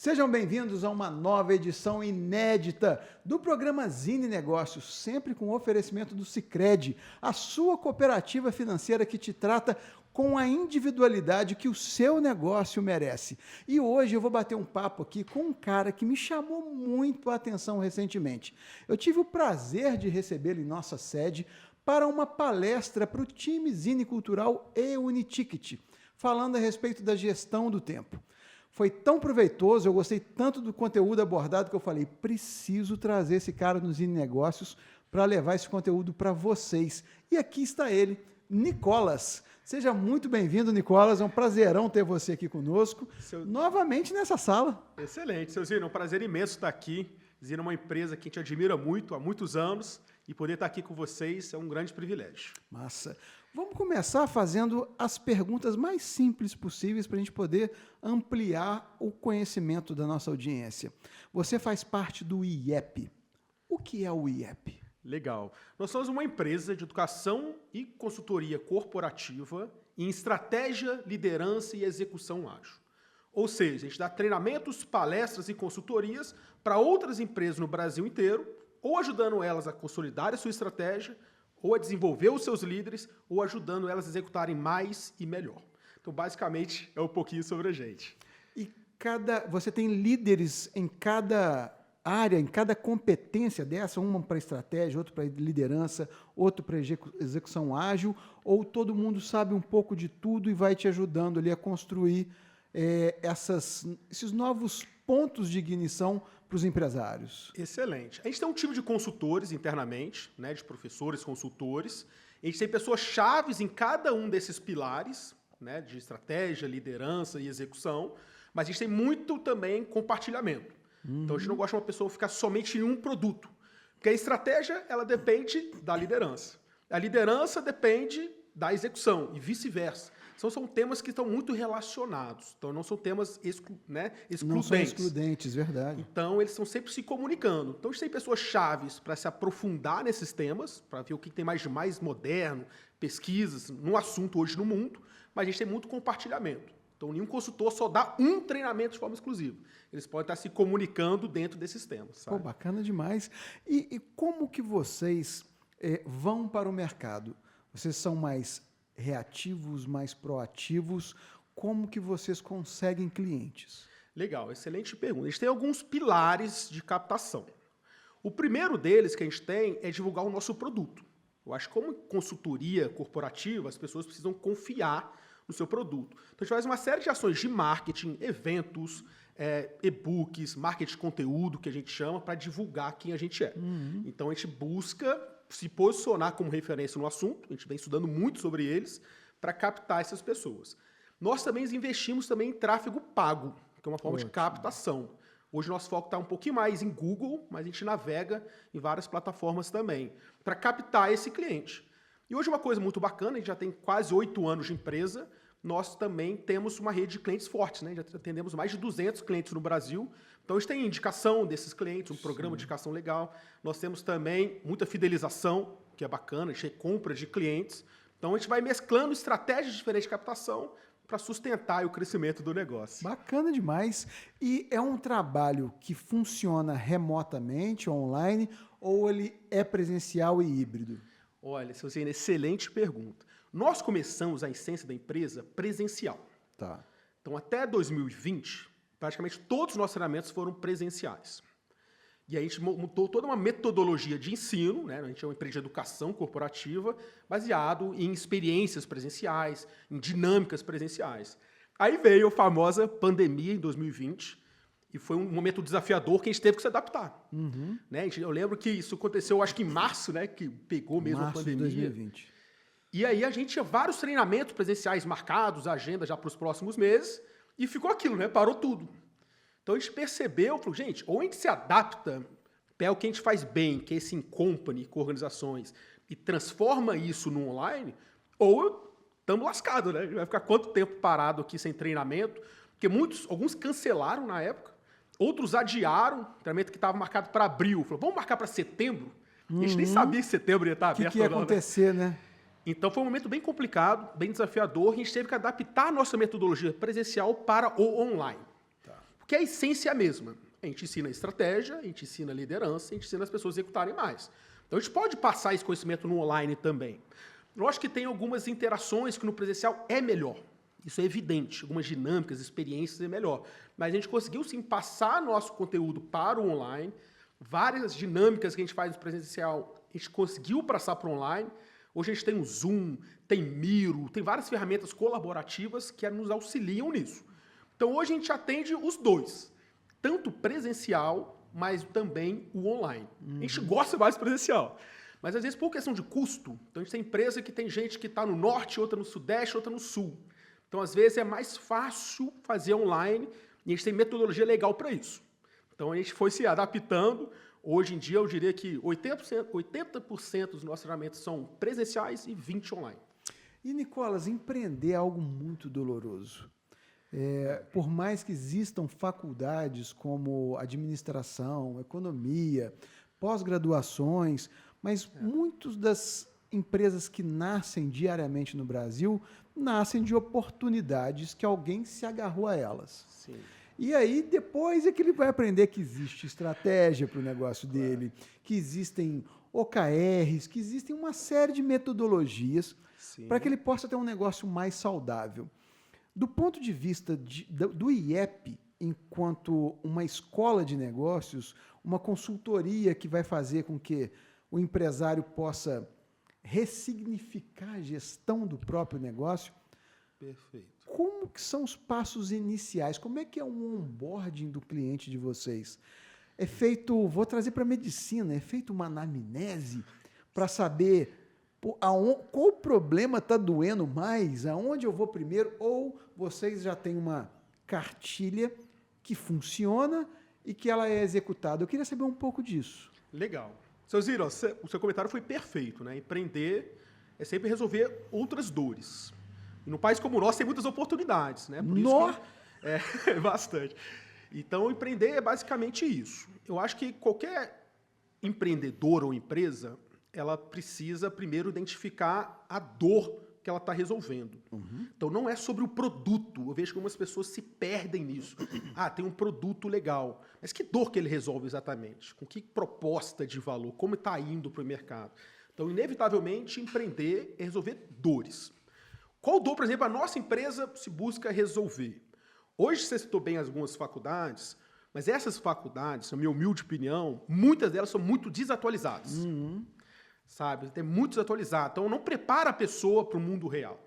Sejam bem-vindos a uma nova edição inédita do programa Zine Negócios, sempre com oferecimento do Sicredi, a sua cooperativa financeira que te trata com a individualidade que o seu negócio merece. E hoje eu vou bater um papo aqui com um cara que me chamou muito a atenção recentemente. Eu tive o prazer de recebê-lo em nossa sede para uma palestra para o time Zine Cultural e Uniticket, falando a respeito da gestão do tempo. Foi tão proveitoso, eu gostei tanto do conteúdo abordado que eu falei, preciso trazer esse cara no Zine Negócios para levar esse conteúdo para vocês. E aqui está ele, Nicolas. Seja muito bem-vindo, Nicolas. É um prazerão ter você aqui conosco, novamente nessa sala. Excelente, seu Zino. É um prazer imenso estar aqui. Zino é uma empresa que a gente admira muito há muitos anos e poder estar aqui com vocês é um grande privilégio. Massa. Vamos começar fazendo as perguntas mais simples possíveis para a gente poder ampliar o conhecimento da nossa audiência. Você faz parte do IEP. O que é o IEP? Legal. Nós somos uma empresa de educação e consultoria corporativa em estratégia, liderança e execução ágil. Ou seja, a gente dá treinamentos, palestras e consultorias para outras empresas no Brasil inteiro, ou ajudando elas a consolidar a sua estratégia, ou a desenvolver os seus líderes, ou ajudando elas a executarem mais e melhor. Então, basicamente, é um pouquinho sobre a gente. E você tem líderes em cada área, em cada competência dessa, uma para estratégia, outra para liderança, outro para execução ágil, ou todo mundo sabe um pouco de tudo e vai te ajudando ali a construir esses novos pontos de ignição para os empresários? Excelente. A gente tem um time de consultores internamente, né, de professores, consultores. A gente tem pessoas chaves em cada um desses pilares, né, de estratégia, liderança e execução, mas a gente tem muito também compartilhamento. Então a gente não gosta de uma pessoa ficar somente em um produto, porque a estratégia ela depende da liderança. A liderança depende da execução e vice-versa. São temas que estão muito relacionados, então não são temas excludentes. Não são excludentes, verdade. Então eles estão sempre se comunicando. Então a gente tem pessoas chaves para se aprofundar nesses temas, para ver o que tem mais moderno, pesquisas no assunto hoje no mundo, mas a gente tem muito compartilhamento. Então nenhum consultor só dá um treinamento de forma exclusiva. Eles podem estar se comunicando dentro desses temas. Sabe? Pô, bacana demais. E como que vocês vão para o mercado? Vocês são mais reativos, mais proativos? Como que vocês conseguem clientes? Legal, excelente pergunta. A gente tem alguns pilares de captação. O primeiro deles que a gente tem é divulgar o nosso produto. Eu acho que como consultoria corporativa, as pessoas precisam confiar no seu produto. Então a gente faz uma série de ações de marketing, eventos, e-books, marketing de conteúdo, que a gente chama, para divulgar quem a gente é. Então a gente busca se posicionar como referência no assunto, a gente vem estudando muito sobre eles, para captar essas pessoas. Nós também investimos também em tráfego pago, que é uma forma de captação. Hoje nosso foco está um pouquinho mais em Google, mas a gente navega em várias plataformas também, para captar esse cliente. E hoje uma coisa muito bacana, a gente já tem quase 8 anos de empresa, nós também temos uma rede de clientes fortes, né? Já atendemos mais de 200 clientes no Brasil. Então, a gente tem indicação desses clientes, um programa de indicação legal. Nós temos também muita fidelização, que é bacana, a gente tem compra de clientes. Então, a gente vai mesclando estratégias diferentes de captação para sustentar o crescimento do negócio. Bacana demais. E é um trabalho que funciona remotamente, online, ou ele é presencial e híbrido? Olha, Silvina, excelente pergunta. Nós começamos a essência da empresa presencial. Tá. Então, até 2020, praticamente todos os nossos treinamentos foram presenciais. E aí a gente montou toda uma metodologia de ensino, né? A gente é uma empresa de educação corporativa, baseado em experiências presenciais, em dinâmicas presenciais. Aí veio a famosa pandemia em 2020, e foi um momento desafiador que a gente teve que se adaptar. Né? Eu lembro que isso aconteceu, acho que em março, né? Que pegou mesmo a pandemia. Março de 2020. E aí a gente tinha vários treinamentos presenciais marcados, a agenda já para os próximos meses, e ficou aquilo, né? Parou tudo. Então a gente percebeu, falou, gente, ou a gente se adapta, pega o que a gente faz bem, que é esse in company, com organizações, e transforma isso no online, ou estamos lascados, né? Vai ficar quanto tempo parado aqui sem treinamento? Porque alguns cancelaram na época, outros adiaram, treinamento que estava marcado para abril. Falou, vamos marcar para setembro? A gente nem sabia que setembro ia estar aberto. O que ia acontecer, né? Então foi um momento bem complicado, bem desafiador, e a gente teve que adaptar a nossa metodologia presencial para o online. Porque a essência é a mesma. A gente ensina estratégia, a gente ensina liderança, a gente ensina as pessoas a executarem mais. Então, a gente pode passar esse conhecimento no online também. Lógico que tem algumas interações que no presencial é melhor. Isso é evidente. Algumas dinâmicas, experiências é melhor. Mas a gente conseguiu, sim, passar nosso conteúdo para o online. Várias dinâmicas que a gente faz no presencial, a gente conseguiu passar para o online. Hoje a gente tem o Zoom, tem Miro, tem várias ferramentas colaborativas que nos auxiliam nisso. Então, hoje a gente atende os dois. Tanto presencial, mas também o online. A gente gosta mais do presencial. Mas, às vezes, por questão de custo, então a gente tem empresa que tem gente que está no norte, outra no sudeste, outra no sul. Então, às vezes, é mais fácil fazer online e a gente tem metodologia legal para isso. Então, a gente foi se adaptando. Hoje em dia, eu diria que 80% dos nossos treinamentos são presenciais e 20% online. E, Nicolas, empreender é algo muito doloroso. Por mais que existam faculdades como administração, economia, pós-graduações, mas muitas das empresas que nascem diariamente no Brasil nascem de oportunidades que alguém se agarrou a elas. Sim. E aí, depois é que ele vai aprender que existe estratégia para o negócio dele, que existem OKRs, que existem uma série de metodologias para que ele possa ter um negócio mais saudável. Do ponto de vista do IEP, enquanto uma escola de negócios, uma consultoria que vai fazer com que o empresário possa ressignificar a gestão do próprio negócio. Perfeito. Como que são os passos iniciais? Como é que é o onboarding do cliente de vocês? É feito, vou trazer para a medicina, é feito uma anamnese para saber qual problema está doendo mais, aonde eu vou primeiro, ou vocês já têm uma cartilha que funciona e que ela é executada? Eu queria saber um pouco disso. Legal. Seu Ziro, o seu comentário foi perfeito, né? Empreender é sempre resolver outras dores. E no país como o nosso tem muitas oportunidades, né? Por isso que bastante. Então, empreender é basicamente isso. Eu acho que qualquer empreendedor ou empresa, ela precisa primeiro identificar a dor que ela está resolvendo. Então, não é sobre o produto. Eu vejo que algumas pessoas se perdem nisso. Tem um produto legal. Mas que dor que ele resolve exatamente? Com que proposta de valor? Como está indo para o mercado? Então, inevitavelmente, empreender é resolver dores. Qual dor, por exemplo, a nossa empresa se busca resolver? Hoje, você citou bem algumas faculdades, mas essas faculdades, na minha humilde opinião, muitas delas são muito desatualizadas. Sabe? Tem muito desatualizado. Então, não prepara a pessoa para o mundo real.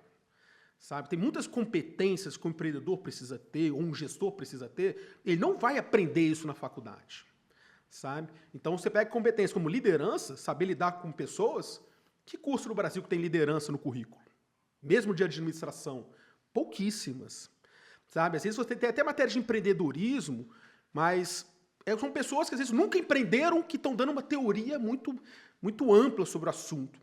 Sabe? Tem muitas competências que o empreendedor precisa ter, ou um gestor precisa ter, ele não vai aprender isso na faculdade. Sabe? Então, você pega competências como liderança, saber lidar com pessoas. Que curso no Brasil que tem liderança no currículo? Mesmo de administração? Pouquíssimas. Sabe? Às vezes você tem até matéria de empreendedorismo, mas são pessoas que às vezes nunca empreenderam, que estão dando uma teoria muito ampla sobre o assunto.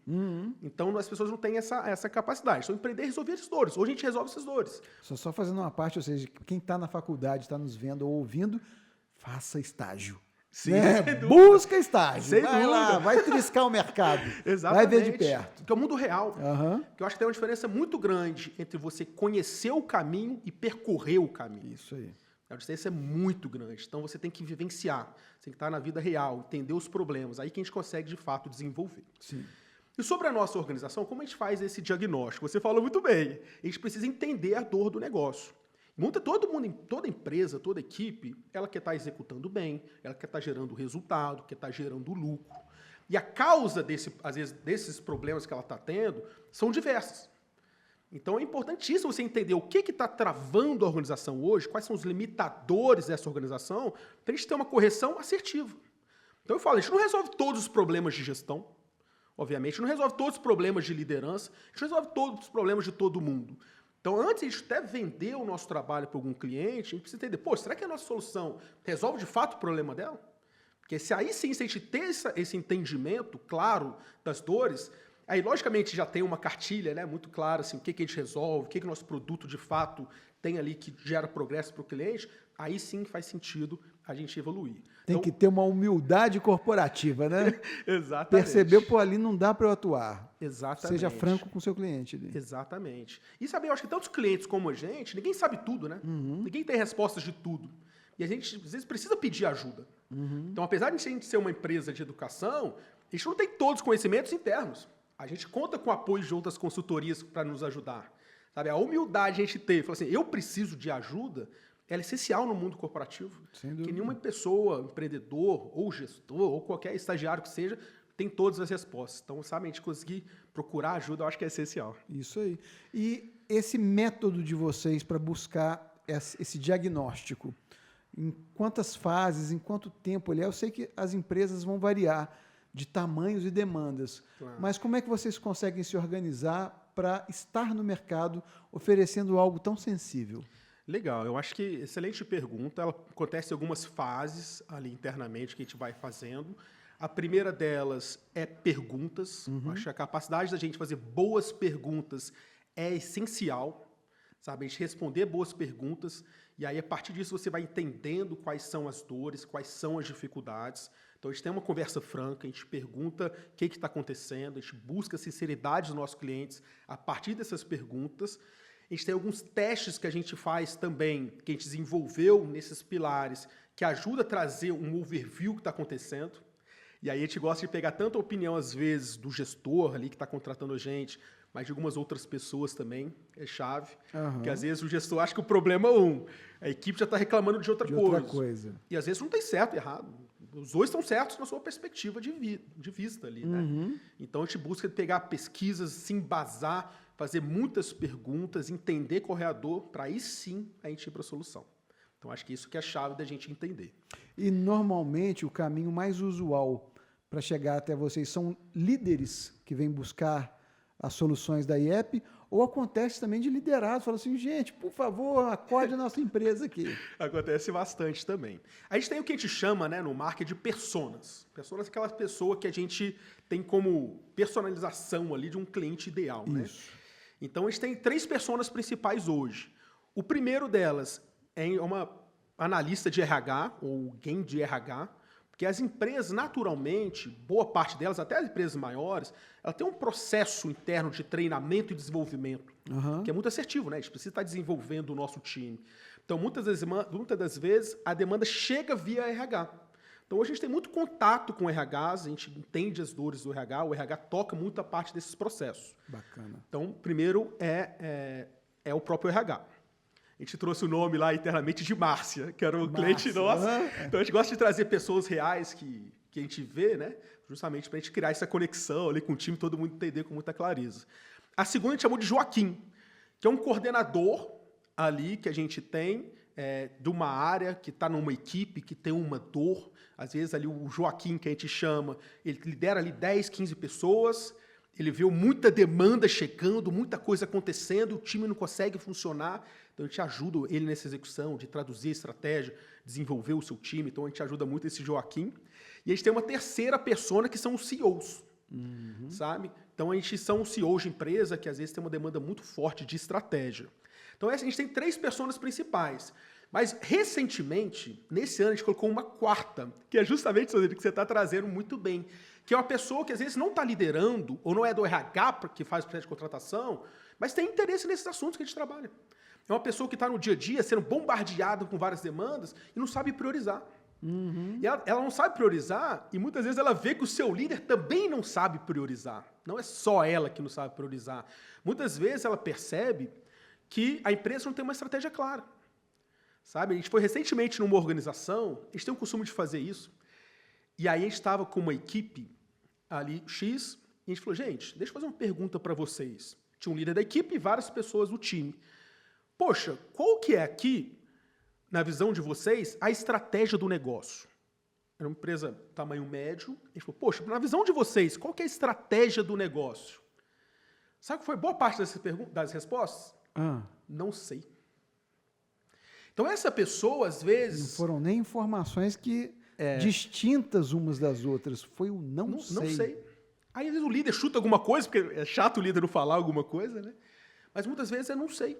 Então, as pessoas não têm essa capacidade. Então, empreender é resolver essas dores. Hoje a gente resolve essas dores. Só fazendo uma parte, ou seja, quem está na faculdade, está nos vendo ou ouvindo, faça estágio. Sim, busca estágio. Sem vai dúvida. lá, vai triscar o mercado. Exatamente. Vai ver de perto. Que é o mundo real. Que eu acho que tem uma diferença muito grande entre você conhecer o caminho e percorrer o caminho. Isso aí. A distância é muito grande. Então, você tem que vivenciar. Você tem que estar na vida real, entender os problemas. Aí que a gente consegue, de fato, desenvolver. Sim. E sobre a nossa organização, como a gente faz esse diagnóstico? Você falou muito bem. A gente precisa entender a dor do negócio. Todo mundo, toda empresa, toda equipe, ela quer estar executando bem, ela quer estar gerando resultado, quer estar gerando lucro. E a causa, às vezes, desses problemas que ela está tendo são diversas. Então, é importantíssimo você entender o que está travando a organização hoje, quais são os limitadores dessa organização, para a gente ter uma correção assertiva. Então, eu falo, a gente não resolve todos os problemas de gestão, obviamente, não resolve todos os problemas de liderança, a gente resolve todos os problemas de todo mundo. Então, antes de a gente até vender o nosso trabalho para algum cliente, a gente precisa entender, será que a nossa solução resolve de fato o problema dela? Porque se aí sim, se a gente ter esse entendimento claro das dores, aí logicamente já tem uma cartilha, né, muito clara, assim, o que a gente resolve, o que o nosso produto de fato tem ali que gera progresso para o cliente, aí sim faz sentido a gente evoluir. Tem que ter uma humildade corporativa, né? Exatamente. Percebeu, ali não dá para eu atuar. Exatamente. Seja franco com o seu cliente. Ali. Exatamente. E saber, eu acho que tantos clientes como a gente, ninguém sabe tudo, né? Ninguém tem respostas de tudo. E a gente, às vezes, precisa pedir ajuda. Então, apesar de a gente ser uma empresa de educação, a gente não tem todos os conhecimentos internos. A gente conta com o apoio de outras consultorias para nos ajudar. Sabe? A humildade de a gente ter, falar assim, eu preciso de ajuda, ela é essencial no mundo corporativo. Que nenhuma pessoa, empreendedor, ou gestor, ou qualquer estagiário que seja, tem todas as respostas. Então, sabe, a gente conseguir procurar ajuda, eu acho que é essencial. Isso aí. E esse método de vocês para buscar esse diagnóstico, em quantas fases, em quanto tempo ele é? Eu sei que as empresas vão variar de tamanhos e demandas, mas como é que vocês conseguem se organizar para estar no mercado oferecendo algo tão sensível? Legal, eu acho que excelente pergunta. Ela acontece em algumas fases ali internamente que a gente vai fazendo. A primeira delas é perguntas. Acho que a capacidade da gente fazer boas perguntas é essencial, sabe? A gente responder boas perguntas e aí a partir disso você vai entendendo quais são as dores, quais são as dificuldades. Então a gente tem uma conversa franca, a gente pergunta o que está acontecendo, a gente busca a sinceridade dos nossos clientes a partir dessas perguntas. A gente tem alguns testes que a gente faz também, que a gente desenvolveu nesses pilares, que ajuda a trazer um overview que está acontecendo. E aí a gente gosta de pegar tanto a opinião, às vezes, do gestor ali que está contratando a gente, mas de algumas outras pessoas também, é chave. Porque às vezes o gestor acha que o problema é a equipe já está reclamando de outra coisa. E às vezes não tem certo e errado. Os dois estão certos na sua perspectiva de vista ali, né? Então a gente busca pegar pesquisas, se embasar, fazer muitas perguntas, entender qual é a dor, para aí sim a gente ir para a solução. Então acho que isso que é a chave da gente entender. E normalmente o caminho mais usual para chegar até vocês são líderes que vêm buscar as soluções da IEP, ou acontece também de liderado, fala assim, gente, por favor, acorde a nossa empresa aqui. Acontece bastante também. A gente tem o que a gente chama, né, no marketing de personas. Personas é aquela pessoa que a gente tem como personalização ali de um cliente ideal. Né? Então a gente tem 3 personas principais hoje. O primeiro delas é uma analista de RH, ou alguém de RH, porque as empresas, naturalmente, boa parte delas, até as empresas maiores, ela tem um processo interno de treinamento e desenvolvimento, que é muito assertivo, né? A gente precisa estar desenvolvendo o nosso time. Então, muitas das vezes, a demanda chega via RH. Então, hoje a gente tem muito contato com RHs, a gente entende as dores do RH, o RH toca muita parte desses processos. Bacana. Então, primeiro é o próprio RH. A gente trouxe o nome lá internamente de Márcia, que era um cliente nosso. Então a gente gosta de trazer pessoas reais que a gente vê, né? Justamente para a gente criar essa conexão ali com o time, todo mundo entender com muita clareza. A segunda a gente chamou de Joaquim, que é um coordenador ali que a gente tem de uma área que está numa equipe que tem uma dor. Às vezes ali o Joaquim, que a gente chama, ele lidera ali 10, 15 pessoas. Ele viu muita demanda chegando, muita coisa acontecendo, o time não consegue funcionar. Então, a gente ajuda ele nessa execução, de traduzir a estratégia, desenvolver o seu time. Então, a gente ajuda muito esse Joaquim. E a gente tem uma terceira persona, que são os CEOs, sabe? Então, a gente são os CEOs de empresa, que às vezes tem uma demanda muito forte de estratégia. Então, a gente tem 3 personas principais. Mas, recentemente, nesse ano, a gente colocou uma quarta, que é justamente isso que você está trazendo muito bem, que é uma pessoa que às vezes não está liderando, ou não é do RH que faz o processo de contratação, mas tem interesse nesses assuntos que a gente trabalha. É uma pessoa que está no dia a dia sendo bombardeada com várias demandas e não sabe priorizar. E ela não sabe priorizar e muitas vezes ela vê que o seu líder também não sabe priorizar. Não é só ela que não sabe priorizar. Muitas vezes ela percebe que a empresa não tem uma estratégia clara. Sabe? A gente foi recentemente numa organização, a gente tem o costume de fazer isso, e aí a gente estava com uma equipe ali, X, e a gente falou, gente, deixa eu fazer uma pergunta para vocês. Tinha um líder da equipe e várias pessoas do time. Poxa, qual que é aqui, na visão de vocês, a estratégia do negócio? Era uma empresa tamanho médio. A gente falou, poxa, na visão de vocês, qual que é a estratégia do negócio? Sabe que foi boa parte das respostas? Não sei. Então, essa pessoa, às vezes... Não foram nem informações distintas umas das outras. Foi o não sei. Não sei. Aí, às vezes, o líder chuta alguma coisa, porque é chato o líder não falar alguma coisa, né? Mas, muitas vezes, eu não sei.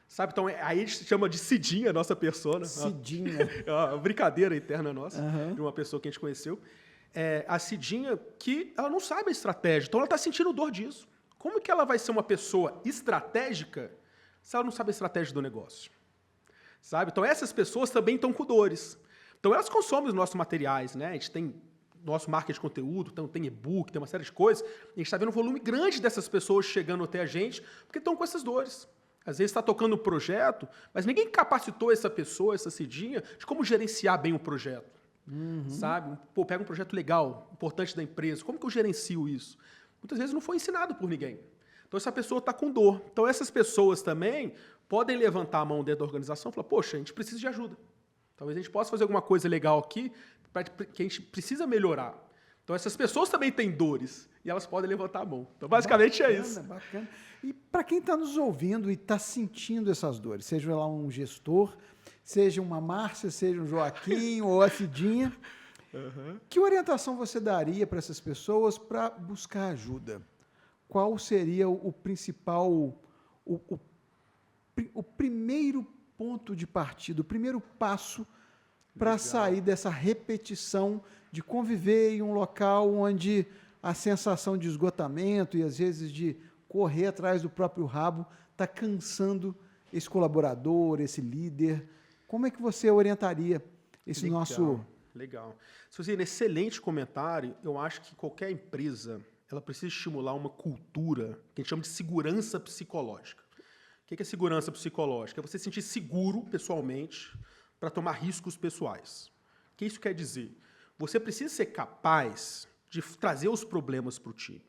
Sabe? Então, aí a gente chama de Cidinha, a nossa persona. Cidinha. É uma brincadeira interna nossa, de uma pessoa que a gente conheceu. A Cidinha, que ela não sabe a estratégia. Então, ela está sentindo dor disso. Como que ela vai ser uma pessoa estratégica se ela não sabe a estratégia do negócio? sabe? Então, essas pessoas também estão com dores. Então, elas consomem os nossos materiais, né? A gente tem nosso marketing de conteúdo, então tem e-book, tem uma série de coisas. A gente está vendo um volume grande dessas pessoas chegando até a gente, porque estão com essas dores. Às vezes está tocando um projeto, mas ninguém capacitou essa pessoa, essa Cidinha, de como gerenciar bem o projeto. Sabe? Pô, pega um projeto legal, importante da empresa, como que eu gerencio isso? Muitas vezes não foi ensinado por ninguém. Então, essa pessoa está com dor. Então, essas pessoas também podem levantar a mão dentro da organização e falar, poxa, a gente precisa de ajuda. Talvez a gente possa fazer alguma coisa legal aqui que a gente precisa melhorar. Então, essas pessoas também têm dores e elas podem levantar a mão. Então, basicamente é isso. Bacana. E para quem está nos ouvindo e está sentindo essas dores, seja lá um gestor, seja uma Márcia, seja um Joaquim ou a Cidinha, que orientação você daria para essas pessoas para buscar ajuda? Qual seria o principal, o primeiro ponto de partida, o primeiro passo para sair dessa repetição de conviver em um local onde a sensação de esgotamento e, às vezes, de correr atrás do próprio rabo está cansando esse colaborador, esse líder? Como é que você orientaria esse nosso... Legal. Suzine, excelente comentário. Eu acho que qualquer empresa ela precisa estimular uma cultura que a gente chama de segurança psicológica. O que é segurança psicológica? É você se sentir seguro pessoalmente para tomar riscos pessoais. O que isso quer dizer? Você precisa ser capaz de trazer os problemas para o time.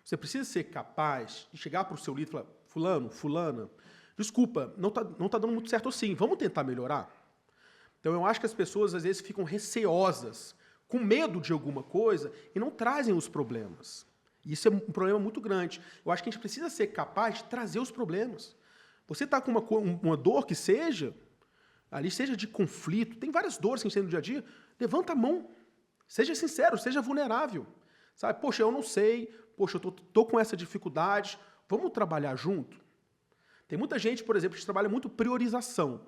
Você precisa ser capaz de chegar para o seu líder e falar, fulano, fulana, desculpa, não tá dando muito certo assim, vamos tentar melhorar? Então, eu acho que as pessoas, às vezes, ficam receosas, com medo de alguma coisa, e não trazem os problemas. Isso é um problema muito grande. Eu acho que a gente precisa ser capaz de trazer os problemas. Você está com uma dor que seja, ali seja de conflito, tem várias dores que a gente tem no dia a dia, levanta a mão. Seja sincero, seja vulnerável. Sabe, poxa, eu não sei, poxa, eu tô com essa dificuldade, vamos trabalhar junto? Tem muita gente, por exemplo, que trabalha muito priorização.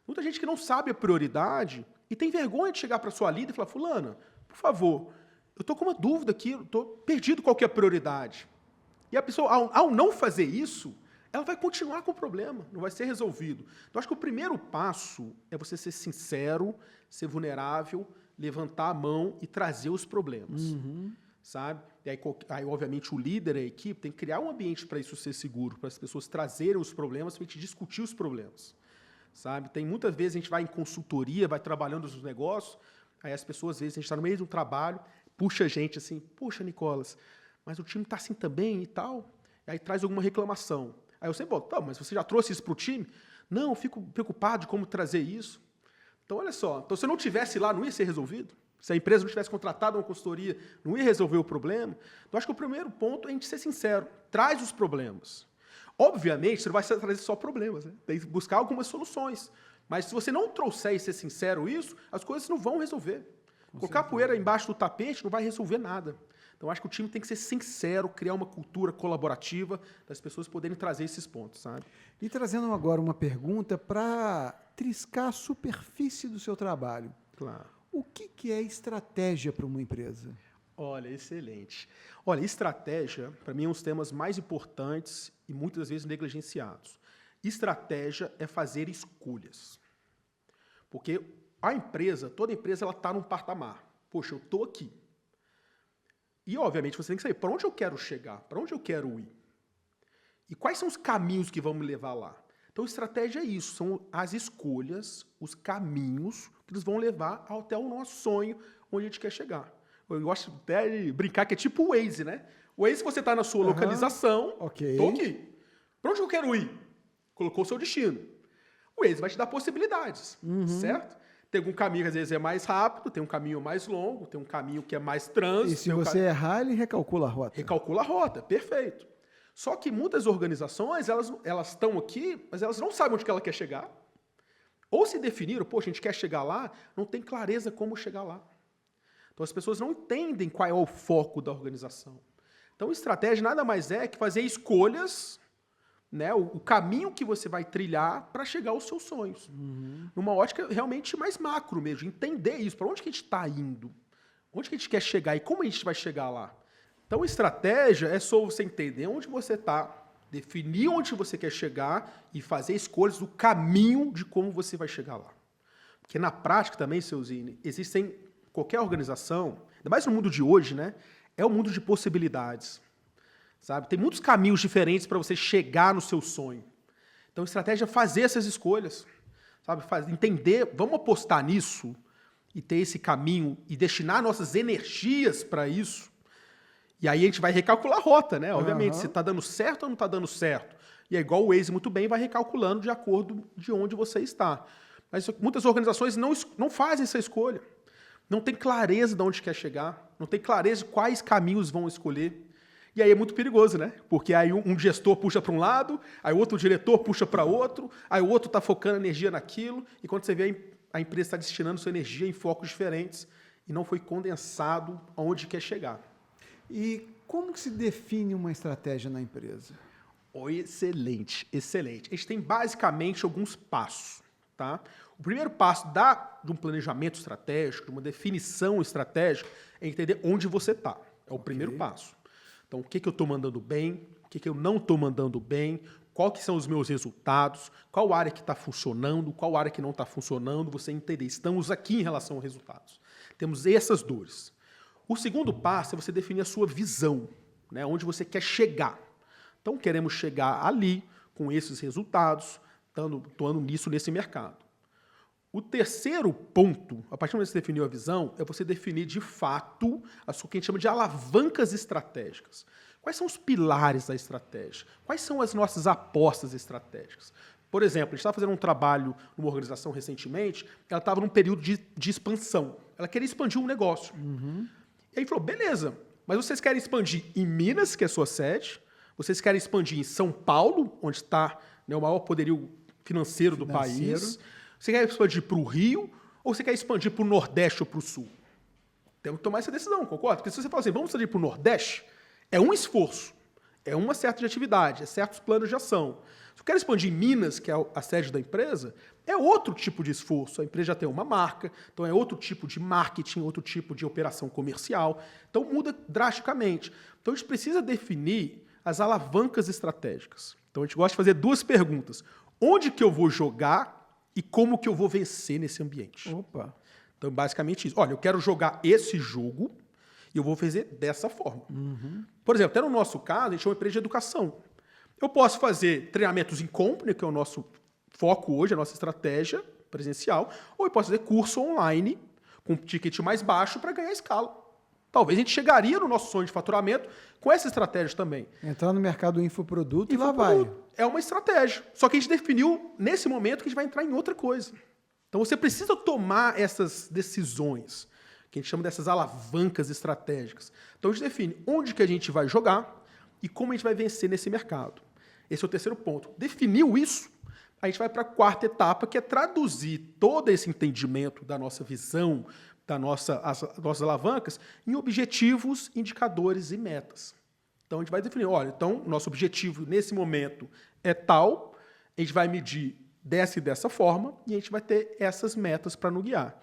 Muita gente que não sabe a prioridade e tem vergonha de chegar para sua líder e falar, fulana, por favor, eu estou com uma dúvida aqui, eu estou perdido qual que é a prioridade. E a pessoa, ao não fazer isso, ela vai continuar com o problema, não vai ser resolvido. Então, acho que o primeiro passo é você ser sincero, ser vulnerável, levantar a mão e trazer os problemas. Sabe? E aí, obviamente, o líder, a equipe, tem que criar um ambiente para isso ser seguro, para as pessoas trazerem os problemas, para a gente discutir os problemas. Sabe? Tem muitas vezes a gente vai em consultoria, vai trabalhando nos negócios, aí as pessoas, às vezes, a gente está no meio de um trabalho, puxa a gente assim, poxa, Nicolas, mas o time está assim também e tal. E aí traz alguma reclamação. Aí eu sempre falo, tá, mas você já trouxe isso para o time? Não, eu fico preocupado de como trazer isso. Então, olha só, então, se eu não tivesse lá, não ia ser resolvido? Se a empresa não tivesse contratado uma consultoria, não ia resolver o problema? Então, acho que o primeiro ponto é a gente ser sincero. Traz os problemas. Obviamente, você não vai trazer só problemas, né? Tem que buscar algumas soluções. Mas se você não trouxer e ser sincero isso, as coisas não vão resolver. Colocar poeira embaixo do tapete não vai resolver nada. Então, acho que o time tem que ser sincero, criar uma cultura colaborativa, das pessoas poderem trazer esses pontos, sabe? E trazendo agora uma pergunta para triscar a superfície do seu trabalho. Claro. O que é estratégia para uma empresa? Olha, excelente. Olha, estratégia, para mim, é um dos temas mais importantes e muitas vezes negligenciados. Estratégia é fazer escolhas. Porque a empresa, toda empresa, ela está num patamar. Poxa, eu estou aqui. E, obviamente, você tem que saber para onde eu quero chegar, para onde eu quero ir. E quais são os caminhos que vão me levar lá? Então, estratégia é isso, são as escolhas, os caminhos que nos vão levar até o nosso sonho, onde a gente quer chegar. Eu gosto até de brincar que é tipo o Waze, né? O Waze, você está na sua localização, estou aqui. Para onde eu quero ir? Colocou o seu destino. O Waze vai te dar possibilidades, certo? Tem algum caminho que às vezes é mais rápido, tem um caminho mais longo, tem um caminho que é mais trânsito. E se você errar, ele recalcula a rota. Recalcula a rota, perfeito. Só que muitas organizações, elas estão aqui, mas elas não sabem onde que ela quer chegar. Ou se definiram, poxa, a gente quer chegar lá, não tem clareza como chegar lá. Então, as pessoas não entendem qual é o foco da organização. Então, estratégia nada mais é que fazer escolhas, né, o caminho que você vai trilhar para chegar aos seus sonhos. Numa ótica realmente mais macro mesmo, entender isso, para onde que a gente está indo, onde que a gente quer chegar e como a gente vai chegar lá. Então, estratégia é só você entender onde você está, Definir onde você quer chegar e fazer escolhas do caminho de como você vai chegar lá. Porque na prática também, seu Zine, existem, qualquer organização, ainda mais no mundo de hoje, né? É um mundo de possibilidades. Sabe? Tem muitos caminhos diferentes para você chegar no seu sonho. Então, a estratégia é fazer essas escolhas. Sabe? Entender, vamos apostar nisso e ter esse caminho e destinar nossas energias para isso. E aí a gente vai recalcular a rota, né? Obviamente, se está dando certo ou não está dando certo. E é igual o Waze muito bem, vai recalculando de acordo de onde você está. Mas muitas organizações não fazem essa escolha. Não tem clareza de onde quer chegar, não tem clareza de quais caminhos vão escolher. E aí é muito perigoso, né? Porque aí um gestor puxa para um lado, aí o outro diretor puxa para outro, aí o outro está focando energia naquilo, e quando você vê, a empresa está destinando sua energia em focos diferentes e não foi condensado aonde quer chegar. E como que se define uma estratégia na empresa? Excelente, excelente. A gente tem basicamente alguns passos. Tá? O primeiro passo de um planejamento estratégico, de uma definição estratégica, é entender onde você está. É o primeiro passo. Então, o que eu estou mandando bem, o que eu não estou mandando bem, quais que são os meus resultados, qual área que está funcionando, qual área que não está funcionando, você entender. Estamos aqui em relação aos resultados. Temos essas dores. O segundo passo é você definir a sua visão, né? Onde você quer chegar. Então, queremos chegar ali, com esses resultados, atuando nisso, nesse mercado. O terceiro ponto, a partir do momento que você definiu a visão, é você definir de fato o que a gente chama de alavancas estratégicas. Quais são os pilares da estratégia? Quais são as nossas apostas estratégicas? Por exemplo, a gente estava fazendo um trabalho numa organização recentemente, ela estava num período de expansão. Ela queria expandir um negócio. E aí falou, beleza, mas vocês querem expandir em Minas, que é a sua sede, vocês querem expandir em São Paulo, onde está, né, o maior poderio financeiro do país. Você quer expandir para o Rio ou você quer expandir para o Nordeste ou para o Sul? Temos que tomar essa decisão, concorda? Porque se você fala assim, vamos expandir para o Nordeste, é um esforço, é uma certa atividade, é certos planos de ação. Se eu quero expandir em Minas, que é a sede da empresa, é outro tipo de esforço. A empresa já tem uma marca, então é outro tipo de marketing, outro tipo de operação comercial. Então muda drasticamente. Então a gente precisa definir as alavancas estratégicas. Então a gente gosta de fazer duas perguntas. Onde que eu vou jogar e como que eu vou vencer nesse ambiente? Opa! Então, basicamente isso. Olha, eu quero jogar esse jogo e eu vou fazer dessa forma. Por exemplo, até no nosso caso, a gente é uma empresa de educação. Eu posso fazer treinamentos em company, que é o nosso foco hoje, a nossa estratégia presencial, ou eu posso fazer curso online com um ticket mais baixo para ganhar escala. Talvez a gente chegaria no nosso sonho de faturamento com essa estratégia também. Entrar no mercado do infoproduto e lá vai. É uma estratégia. Só que a gente definiu, nesse momento, que a gente vai entrar em outra coisa. Então você precisa tomar essas decisões, que a gente chama dessas alavancas estratégicas. Então a gente define onde que a gente vai jogar e como a gente vai vencer nesse mercado. Esse é o terceiro ponto. Definiu isso, a gente vai para a quarta etapa, que é traduzir todo esse entendimento da nossa visão, as nossas alavancas, em objetivos, indicadores e metas. Então, a gente vai definir, olha, então, nosso objetivo nesse momento é tal, a gente vai medir dessa e dessa forma, e a gente vai ter essas metas para nos guiar.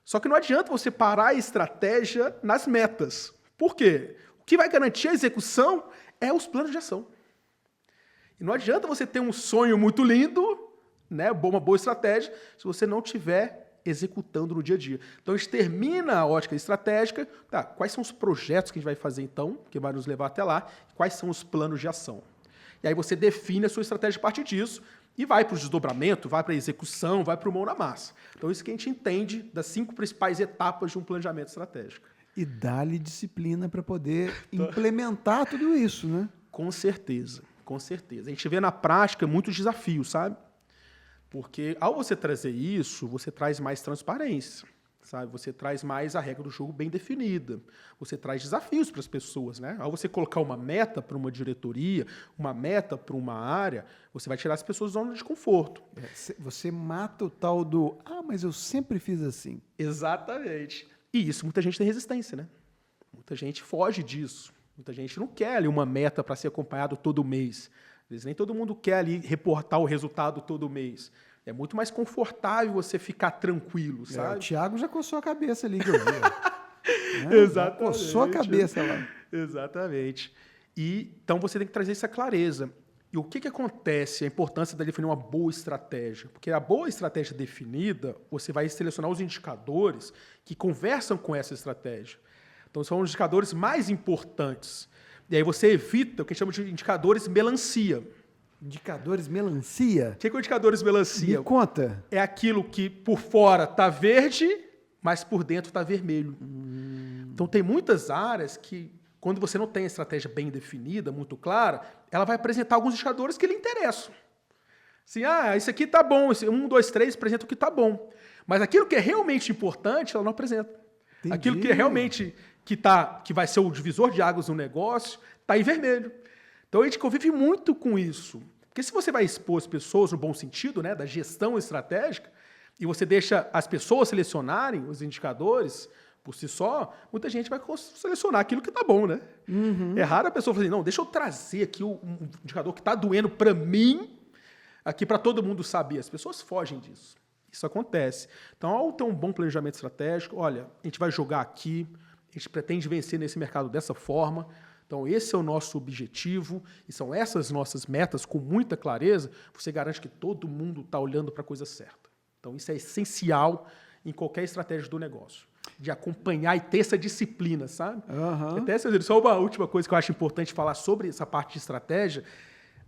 Só que não adianta você parar a estratégia nas metas. Por quê? O que vai garantir a execução é os planos de ação. E não adianta você ter um sonho muito lindo, né, uma boa estratégia, se você não tiver executando no dia a dia. Então, a gente termina a ótica estratégica, tá, quais são os projetos que a gente vai fazer então, que vai nos levar até lá, quais são os planos de ação. E aí você define a sua estratégia a partir disso e vai para o desdobramento, vai para a execução, vai para o mão na massa. Então, isso que a gente entende das 5 principais etapas de um planejamento estratégico. E dá-lhe disciplina para poder implementar tudo isso, né? Com certeza, com certeza. A gente vê na prática muitos desafios, sabe? Porque ao você trazer isso, você traz mais transparência, sabe? Você traz mais a regra do jogo bem definida. Você traz desafios para as pessoas, né? Ao você colocar uma meta para uma diretoria, uma meta para uma área, você vai tirar as pessoas da zona de conforto. Você mata o tal do, mas eu sempre fiz assim. Exatamente. E isso muita gente tem resistência, né? Muita gente foge disso. Muita gente não quer ali uma meta para ser acompanhado todo mês. Às vezes nem todo mundo quer ali reportar o resultado todo mês. É muito mais confortável você ficar tranquilo, sabe? O Thiago já coçou a cabeça ali, que eu vi. Exatamente. Coçou a cabeça lá. Exatamente. E, então você tem que trazer essa clareza. E o que acontece? A importância de definir uma boa estratégia. Porque a boa estratégia definida, você vai selecionar os indicadores que conversam com essa estratégia. Então, são os indicadores mais importantes. E aí você evita o que a gente chama de indicadores melancia. Indicadores melancia? O que é indicadores melancia? Me conta. É aquilo que por fora está verde, mas por dentro está vermelho. Então, tem muitas áreas que, quando você não tem a estratégia bem definida, muito clara, ela vai apresentar alguns indicadores que lhe interessam. Assim, isso aqui está bom, esse 1, 2, 3 apresenta o que está bom. Mas aquilo que é realmente importante, ela não apresenta. Entendi. Aquilo que é realmente que vai ser o divisor de águas no negócio, está em vermelho. Então, a gente convive muito com isso. Porque se você vai expor as pessoas no bom sentido, né, da gestão estratégica, e você deixa as pessoas selecionarem os indicadores por si só, muita gente vai selecionar aquilo que está bom, né? É raro a pessoa falar assim, não, deixa eu trazer aqui um indicador que está doendo para mim, aqui para todo mundo saber. As pessoas fogem disso. Isso acontece. Então, ao ter um bom planejamento estratégico, olha, a gente vai jogar aqui, a gente pretende vencer nesse mercado dessa forma. Então, esse é o nosso objetivo e são essas nossas metas com muita clareza. Você garante que todo mundo está olhando para a coisa certa. Então, isso é essencial em qualquer estratégia do negócio. De acompanhar e ter essa disciplina, sabe? Até só uma última coisa que eu acho importante falar sobre essa parte de estratégia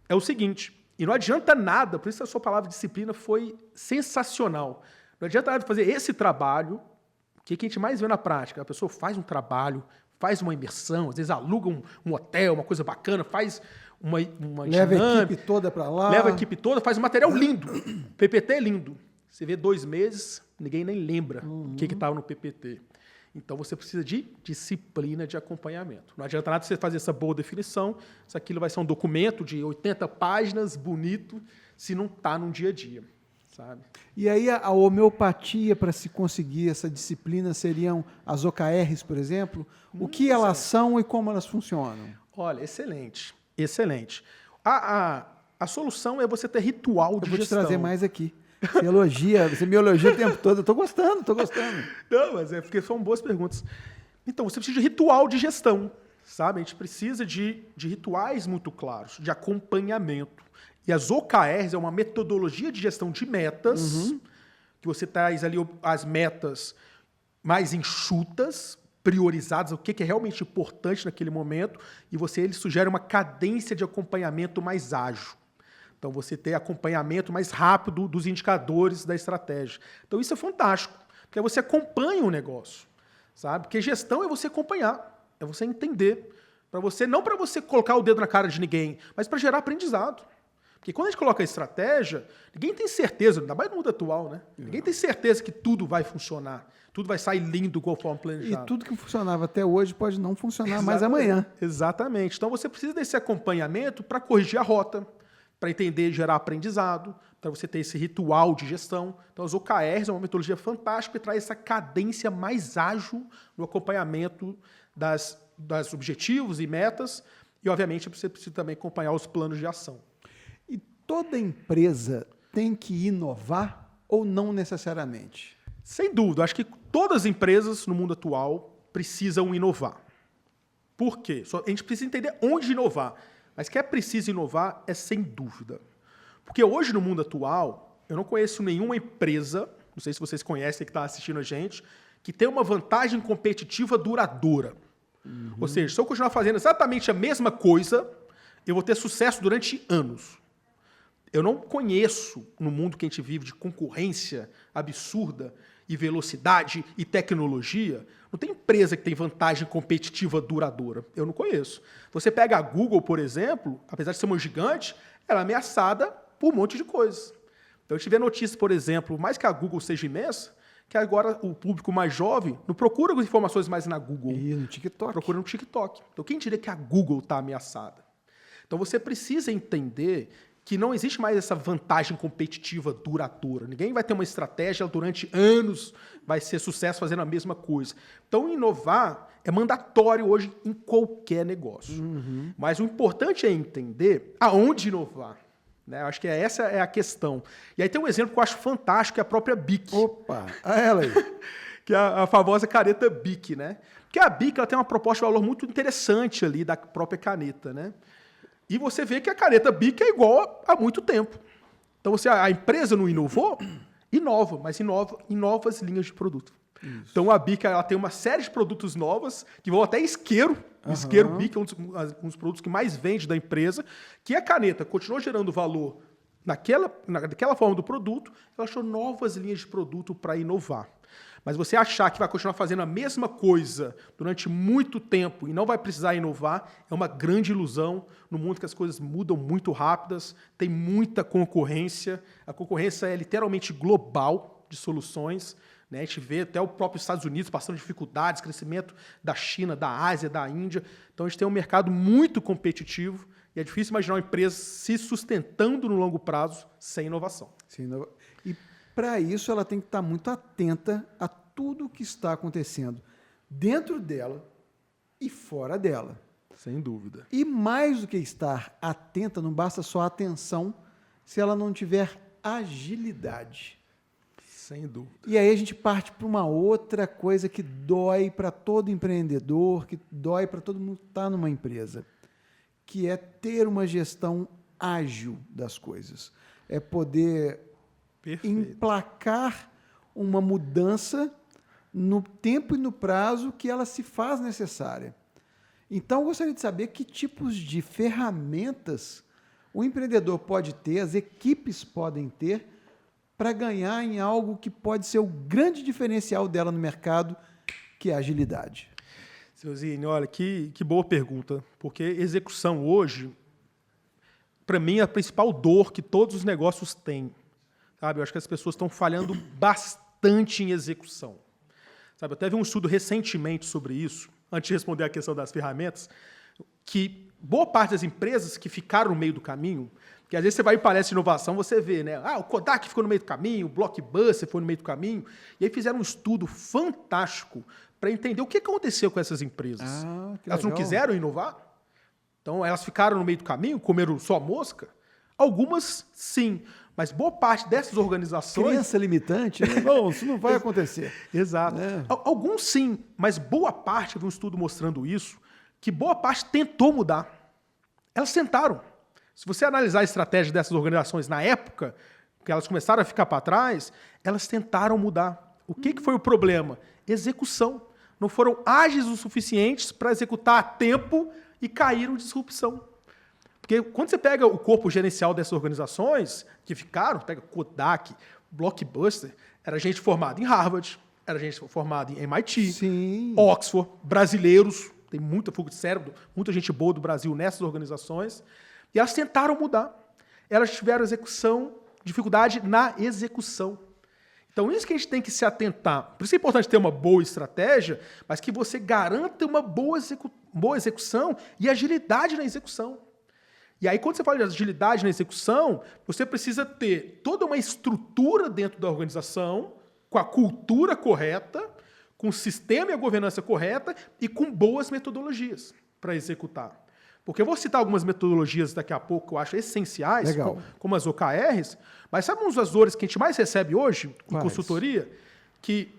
é o seguinte, e não adianta nada, por isso a sua palavra disciplina foi sensacional. Não adianta nada fazer esse trabalho, o que a gente mais vê na prática? A pessoa faz um trabalho, faz uma imersão, às vezes aluga um hotel, uma coisa bacana, faz uma leva a equipe toda para lá. Leva a equipe toda, faz um material lindo. PPT é lindo. Você vê 2 meses, ninguém nem lembra o que estava no PPT. Então, você precisa de disciplina de acompanhamento. Não adianta nada você fazer essa boa definição, se aquilo vai ser um documento de 80 páginas, bonito, se não está no dia a dia, sabe? E aí, a homeopatia para se conseguir essa disciplina seriam as OKRs, por exemplo? O que elas são e como elas funcionam? Olha, excelente, excelente. A solução é você ter ritual de gestão. Eu vou te trazer mais aqui. Você me elogia o tempo todo. Eu estou gostando. Não, mas é porque são boas perguntas. Então, você precisa de ritual de gestão, sabe? A gente precisa de rituais muito claros, de acompanhamento. E as OKRs é uma metodologia de gestão de metas, que você traz ali as metas mais enxutas, priorizadas, o que é realmente importante naquele momento, e ele sugere uma cadência de acompanhamento mais ágil. Então, você ter acompanhamento mais rápido dos indicadores da estratégia. Então, isso é fantástico, porque você acompanha o negócio, sabe? Porque gestão é você acompanhar, é você entender. Não para você colocar o dedo na cara de ninguém, mas para gerar aprendizado. Porque quando a gente coloca a estratégia, ninguém tem certeza, ainda mais no mundo atual, né? Ninguém tem certeza que tudo vai funcionar, tudo vai sair lindo conforme planejado. E tudo que funcionava até hoje pode não funcionar mais amanhã. Exatamente. Então, você precisa desse acompanhamento para corrigir a rota, para entender e gerar aprendizado, para você ter esse ritual de gestão. Então, as OKRs é uma metodologia fantástica e traz essa cadência mais ágil no acompanhamento das objetivos e metas. E, obviamente, você precisa também acompanhar os planos de ação. E toda empresa tem que inovar ou não necessariamente? Sem dúvida. Acho que todas as empresas no mundo atual precisam inovar. Por quê? A gente precisa entender onde inovar. Mas que é preciso inovar é sem dúvida. Porque hoje, no mundo atual, eu não conheço nenhuma empresa, não sei se vocês conhecem que está assistindo a gente, que tem uma vantagem competitiva duradoura. Ou seja, se eu continuar fazendo exatamente a mesma coisa, eu vou ter sucesso durante anos. Eu não conheço, no mundo que a gente vive de concorrência absurda e velocidade e tecnologia, não tem empresa que tem vantagem competitiva duradoura. Eu não conheço. Você pega a Google, por exemplo, apesar de ser uma gigante, ela é ameaçada por um monte de coisas. Então, a gente vê notícias, por exemplo, mais que a Google seja imensa, que agora o público mais jovem não procura as informações mais na Google. E no TikTok. Procura no TikTok. Então, quem diria que a Google está ameaçada? Então, você precisa entender que não existe mais essa vantagem competitiva duradoura. Ninguém vai ter uma estratégia durante anos, vai ser sucesso fazendo a mesma coisa. Então, inovar é mandatório hoje em qualquer negócio. Mas o importante é entender aonde inovar. Né? Acho que essa é a questão. E aí tem um exemplo que eu acho fantástico, que é a própria BIC. Opa, ela aí. Que é a famosa caneta BIC, né? Porque a BIC ela tem uma proposta de valor muito interessante ali da própria caneta, né? E você vê que a caneta Bic é igual há muito tempo. Então, a empresa não inovou? Inova, mas inova em novas linhas de produto. Isso. Então, a Bic ela tem uma série de produtos novos, que vão até isqueiro. O isqueiro Bic é um dos produtos que mais vende da empresa, que a caneta continuou gerando valor naquela forma do produto, ela achou novas linhas de produto para inovar. Mas você achar que vai continuar fazendo a mesma coisa durante muito tempo e não vai precisar inovar é uma grande ilusão no mundo que as coisas mudam muito rápidas, tem muita concorrência, a concorrência é literalmente global de soluções, né? A gente vê até o próprio Estados Unidos passando dificuldades, crescimento da China, da Ásia, da Índia. Então a gente tem um mercado muito competitivo e é difícil imaginar uma empresa se sustentando no longo prazo sem inovação. E para isso, ela tem que estar muito atenta a tudo o que está acontecendo dentro dela e fora dela. Sem dúvida. E mais do que estar atenta, não basta só atenção se ela não tiver agilidade. Sem dúvida. E aí a gente parte para uma outra coisa que dói para todo empreendedor, que dói para todo mundo que está numa empresa, que é ter uma gestão ágil das coisas. É poder emplacar uma mudança no tempo e no prazo que ela se faz necessária. Então, eu gostaria de saber que tipos de ferramentas o empreendedor pode ter, as equipes podem ter, para ganhar em algo que pode ser o grande diferencial dela no mercado, que é a agilidade. Seu Zine, olha, que boa pergunta, porque execução hoje, para mim, é a principal dor que todos os negócios têm. Sabe? Eu acho que as pessoas estão falhando bastante em execução. Sabe? Eu até vi um estudo recentemente sobre isso, antes de responder a questão das ferramentas, que boa parte das empresas que ficaram no meio do caminho, que às vezes você vai em palestra de inovação, você vê, né? O Kodak ficou no meio do caminho, o Blockbuster foi no meio do caminho, e aí fizeram um estudo fantástico para entender o que aconteceu com essas empresas. Elas não quiseram inovar? Então, elas ficaram no meio do caminho, comeram só mosca? Algumas, sim. Mas boa parte dessas organizações... Crença limitante? Bom, isso não vai acontecer. Exato. Alguns, sim. Mas boa parte, eu vi um estudo mostrando isso, que boa parte tentou mudar. Elas tentaram. Se você analisar a estratégia dessas organizações na época, que elas começaram a ficar para trás, elas tentaram mudar. O que foi o problema? Execução. Não foram ágeis o suficientes para executar a tempo e caíram em disrupção. Porque quando você pega o corpo gerencial dessas organizações, que ficaram, pega Kodak, Blockbuster, era gente formada em Harvard, era gente formada em MIT, Sim. Oxford, brasileiros, tem muita fuga de cérebro, muita gente boa do Brasil nessas organizações, e elas tentaram mudar. Elas tiveram dificuldade na execução. Então, isso que a gente tem que se atentar. Por isso é importante ter uma boa estratégia, mas que você garanta uma boa execução e agilidade na execução. E aí, quando você fala de agilidade na execução, você precisa ter toda uma estrutura dentro da organização, com a cultura correta, com o sistema e a governança correta e com boas metodologias para executar. Porque eu vou citar algumas metodologias daqui a pouco que eu acho essenciais, como as OKRs, mas sabe uns das dores que a gente mais recebe hoje em consultoria? Que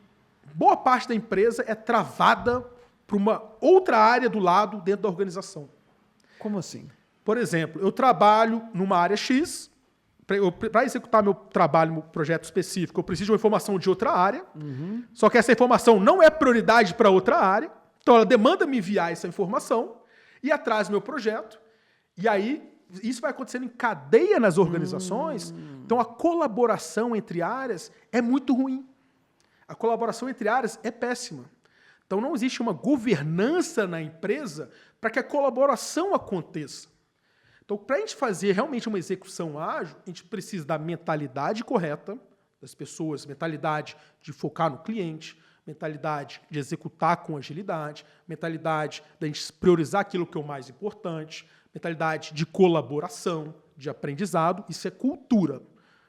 boa parte da empresa é travada para uma outra área do lado dentro da organização. Como assim? Por exemplo, eu trabalho numa área X, para executar meu trabalho, meu projeto específico, eu preciso de uma informação de outra área, só que essa informação não é prioridade para outra área, então ela demanda me enviar essa informação e atrás do meu projeto, e aí isso vai acontecendo em cadeia nas organizações, então a colaboração entre áreas é muito ruim. A colaboração entre áreas é péssima. Então não existe uma governança na empresa para que a colaboração aconteça. Então, para a gente fazer realmente uma execução ágil, a gente precisa da mentalidade correta das pessoas, mentalidade de focar no cliente, mentalidade de executar com agilidade, mentalidade de a gente priorizar aquilo que é o mais importante, mentalidade de colaboração, de aprendizado. Isso é cultura,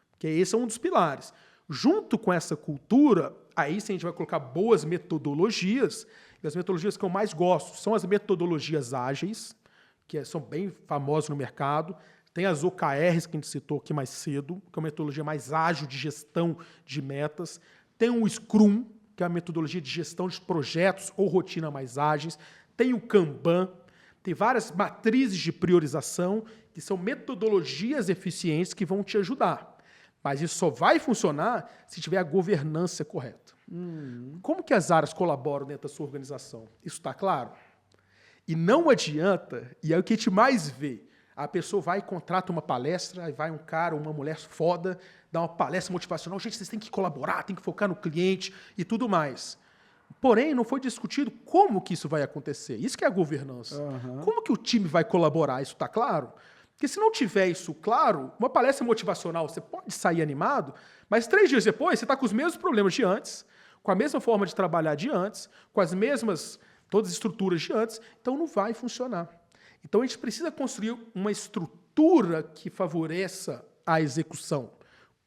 porque esse é um dos pilares. Junto com essa cultura, aí sim a gente vai colocar boas metodologias, e as metodologias que eu mais gosto são as metodologias ágeis, que são bem famosas no mercado. Tem as OKRs, que a gente citou aqui mais cedo, que é uma metodologia mais ágil de gestão de metas. Tem o Scrum, que é a metodologia de gestão de projetos ou rotina mais ágeis. Tem o Kanban. Tem várias matrizes de priorização, que são metodologias eficientes que vão te ajudar. Mas isso só vai funcionar se tiver a governança correta. Como que as áreas colaboram dentro da sua organização? Isso está claro? E não adianta, e é o que a gente mais vê, a pessoa vai e contrata uma palestra, aí vai um cara ou uma mulher foda, dá uma palestra motivacional, gente, vocês têm que colaborar, têm que focar no cliente e tudo mais. Porém, não foi discutido como que isso vai acontecer. Isso que é a governança. Como que o time vai colaborar? Isso está claro? Porque se não tiver isso claro, uma palestra motivacional, você pode sair animado, mas 3 dias depois você está com os mesmos problemas de antes, com a mesma forma de trabalhar de antes, com as mesmas, todas as estruturas de antes, então não vai funcionar. Então a gente precisa construir uma estrutura que favoreça a execução,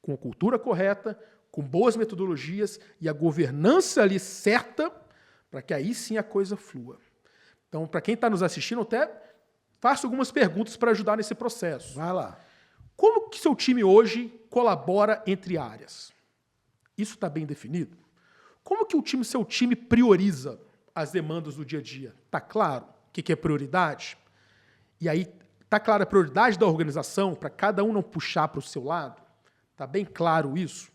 com a cultura correta, com boas metodologias e a governança ali certa, para que aí sim a coisa flua. Então, para quem está nos assistindo, até faço algumas perguntas para ajudar nesse processo. Vai lá. Como que seu time hoje colabora entre áreas? Isso está bem definido? Como que seu time prioriza as demandas do dia a dia? Está claro o que é prioridade? E aí, está clara a prioridade da organização para cada um não puxar para o seu lado? Está bem claro isso?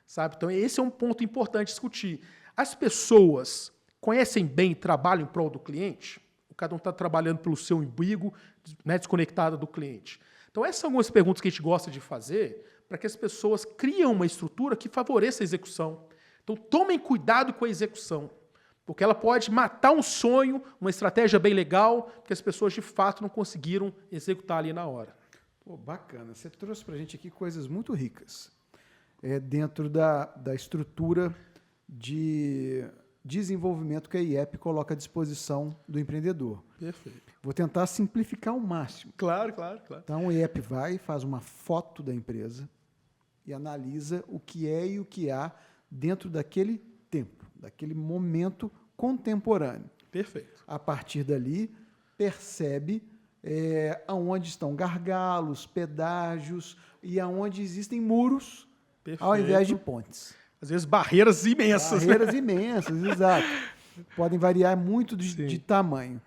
Sabe? Então, esse é um ponto importante discutir. As pessoas conhecem bem e trabalham em prol do cliente? Ou cada um está trabalhando pelo seu umbigo, né, desconectado do cliente? Então, essas são algumas perguntas que a gente gosta de fazer para que as pessoas criem uma estrutura que favoreça a execução. Então, tomem cuidado com a execução, porque ela pode matar um sonho, uma estratégia bem legal, que as pessoas, de fato, não conseguiram executar ali na hora. Pô, bacana. Você trouxe para a gente aqui coisas muito ricas dentro da estrutura de desenvolvimento que a IEP coloca à disposição do empreendedor. Perfeito. Vou tentar simplificar ao máximo. Claro, claro, claro. Então, a IEP vai, faz uma foto da empresa e analisa o que é e o que há dentro daquele tempo, daquele momento contemporâneo. Perfeito. A partir dali, percebe aonde estão gargalos, pedágios e aonde existem muros, Perfeito. ao invés de pontes. Às vezes barreiras imensas. Barreiras imensas, exato. Podem variar muito de tamanho.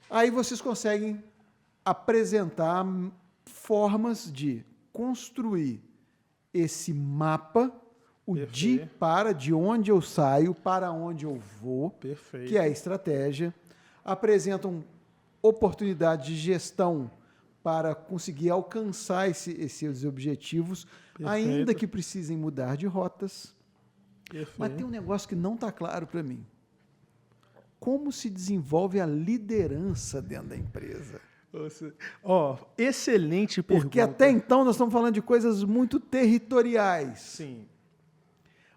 Aí vocês conseguem apresentar formas de construir esse mapa, de onde eu saio, para onde eu vou, Perfeito. que é a estratégia. Apresentam oportunidades de gestão para conseguir alcançar esses objetivos, Perfeito. ainda que precisem mudar de rotas. Perfeito. Mas tem um negócio que não está claro para mim. Como se desenvolve a liderança dentro da empresa? Excelente pergunta. Porque até então nós estamos falando de coisas muito territoriais. Sim.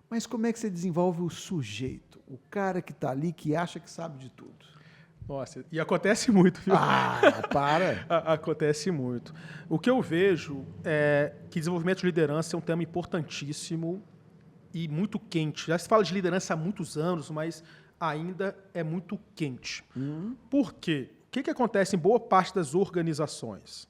Mas como é que você desenvolve o sujeito? O cara que está ali, que acha que sabe de tudo. Nossa, e acontece muito, viu? Para! Acontece muito. O que eu vejo é que desenvolvimento de liderança é um tema importantíssimo e muito quente. Já se fala de liderança há muitos anos, mas ainda é muito quente. Por quê? O que acontece em boa parte das organizações?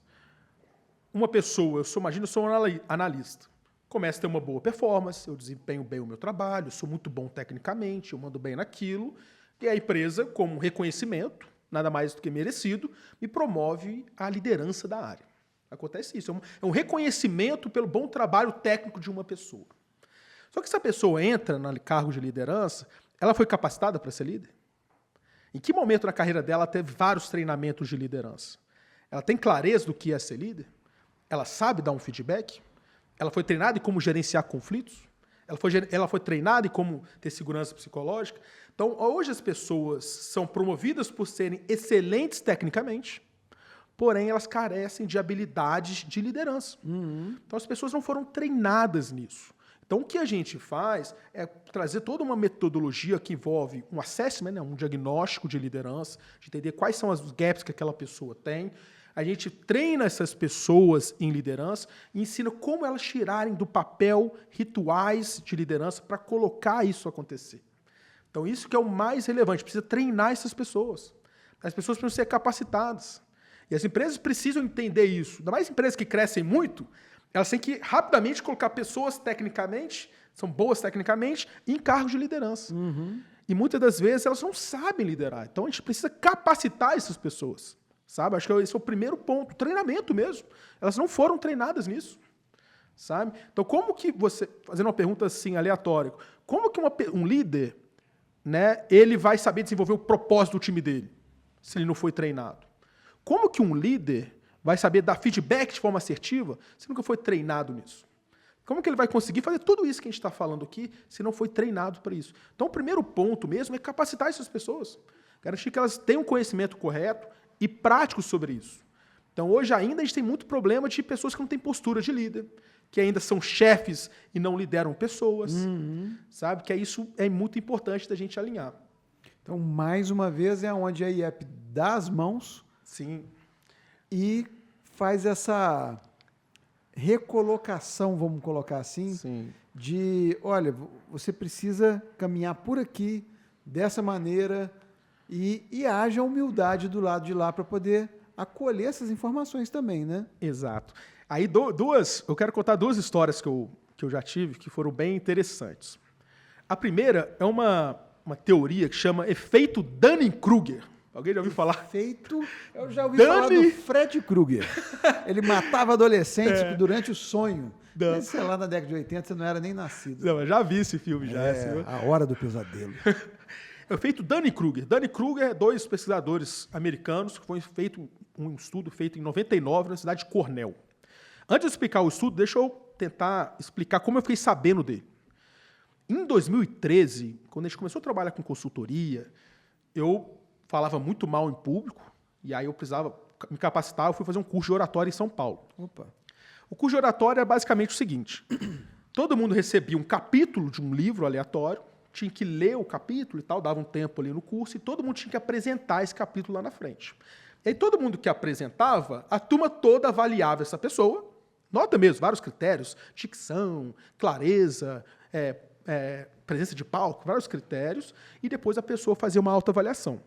Uma pessoa, eu sou um analista. Começo a ter uma boa performance, eu desempenho bem o meu trabalho, eu sou muito bom tecnicamente, eu mando bem naquilo, e a empresa, como reconhecimento, nada mais do que merecido, me promove a liderança da área. Acontece isso, é um reconhecimento pelo bom trabalho técnico de uma pessoa. Só que se a pessoa entra no cargo de liderança, ela foi capacitada para ser líder? Em que momento na carreira dela teve vários treinamentos de liderança? Ela tem clareza do que é ser líder? Ela sabe dar um feedback? Ela foi treinada em como gerenciar conflitos? Ela foi treinada em como ter segurança psicológica? Então, hoje as pessoas são promovidas por serem excelentes tecnicamente, porém elas carecem de habilidades de liderança. Então, as pessoas não foram treinadas nisso. Então, o que a gente faz é trazer toda uma metodologia que envolve um assessment, né, um diagnóstico de liderança, de entender quais são os gaps que aquela pessoa tem. A gente treina essas pessoas em liderança e ensina como elas tirarem do papel rituais de liderança para colocar isso acontecer. Então, isso que é o mais relevante, precisa treinar essas pessoas. As pessoas precisam ser capacitadas. E as empresas precisam entender isso. Ainda mais empresas que crescem muito, elas têm que rapidamente colocar pessoas tecnicamente, são boas tecnicamente, em cargos de liderança. E muitas das vezes elas não sabem liderar. Então a gente precisa capacitar essas pessoas. Sabe? Acho que esse é o primeiro ponto. Treinamento mesmo. Elas não foram treinadas nisso. Sabe? Então, como que você, fazendo uma pergunta assim, aleatória, como que um líder, né, ele vai saber desenvolver o propósito do time dele, se ele não foi treinado? Como que um líder vai saber dar feedback de forma assertiva se nunca foi treinado nisso? Como que ele vai conseguir fazer tudo isso que a gente está falando aqui se não foi treinado para isso? Então, o primeiro ponto mesmo é capacitar essas pessoas. Garantir que elas tenham conhecimento correto e prático sobre isso. Então, hoje ainda a gente tem muito problema de pessoas que não têm postura de líder, que ainda são chefes e não lideram pessoas, sabe? Que isso é muito importante da gente alinhar. Então, mais uma vez, é onde a IEP dá as mãos. Sim. E faz essa recolocação, vamos colocar assim, Sim. de, olha, você precisa caminhar por aqui, dessa maneira, e haja humildade do lado de lá para poder acolher essas informações também, né? Exato. Aí eu quero contar duas histórias que eu já tive que foram bem interessantes. A primeira é uma teoria que chama efeito Dunning-Kruger. Alguém já ouviu falar? Eu já ouvi falar do Fred Krueger. Ele matava adolescentes durante o sonho. Mas, sei lá, na década de 80 você não era nem nascido. Não, eu já vi esse filme já. A Hora do Pesadelo. É o efeito Dunning-Kruger. Dunning-Kruger é dois pesquisadores americanos que foi feito um estudo feito em 99 na cidade de Cornell. Antes de explicar o estudo, deixa eu tentar explicar como eu fiquei sabendo dele. Em 2013, quando a gente começou a trabalhar com consultoria, eu falava muito mal em público, e aí eu precisava me capacitar, eu fui fazer um curso de oratória em São Paulo. Opa. O curso de oratória é basicamente o seguinte: todo mundo recebia um capítulo de um livro aleatório, tinha que ler o capítulo e tal, dava um tempo ali no curso, e todo mundo tinha que apresentar esse capítulo lá na frente. E aí todo mundo que apresentava, a turma toda avaliava essa pessoa, nota mesmo, vários critérios, dicção, clareza, presença de palco, vários critérios, e depois a pessoa fazia uma autoavaliação.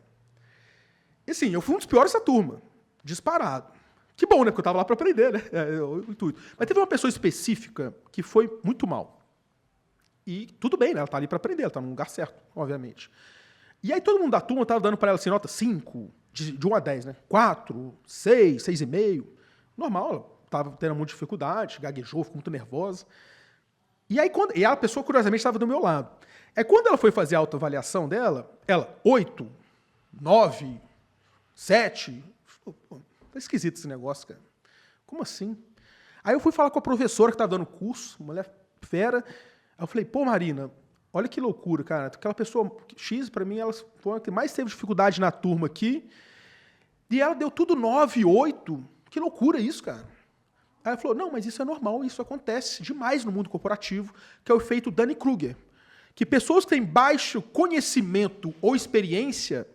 E assim, eu fui um dos piores da turma, disparado. Que bom, né? Porque eu estava lá para aprender, né? O intuito. Mas teve uma pessoa específica que foi muito mal. E tudo bem, né? Ela está ali para aprender, ela está no lugar certo, obviamente. E aí todo mundo da turma estava dando para ela assim, nota 5, de 1 a 10, né? 4, 6, 6,5. Normal, ela estava tendo muita dificuldade, gaguejou, ficou muito nervosa. E aí, e a pessoa, curiosamente, estava do meu lado. É quando ela foi fazer a autoavaliação dela, ela, 8, 9, 7. Tá esquisito esse negócio, cara. Como assim? Aí eu fui falar com a professora que estava dando curso, mulher fera. Aí eu falei, pô, Marina, olha que loucura, cara. Aquela pessoa X, para mim, ela foi a que mais teve dificuldade na turma aqui. E ela deu tudo 9, 8. Que loucura isso, cara. Aí ela falou, não, mas isso é normal, isso acontece demais no mundo corporativo, que é o efeito Dunning-Kruger. Que pessoas que têm baixo conhecimento ou experiência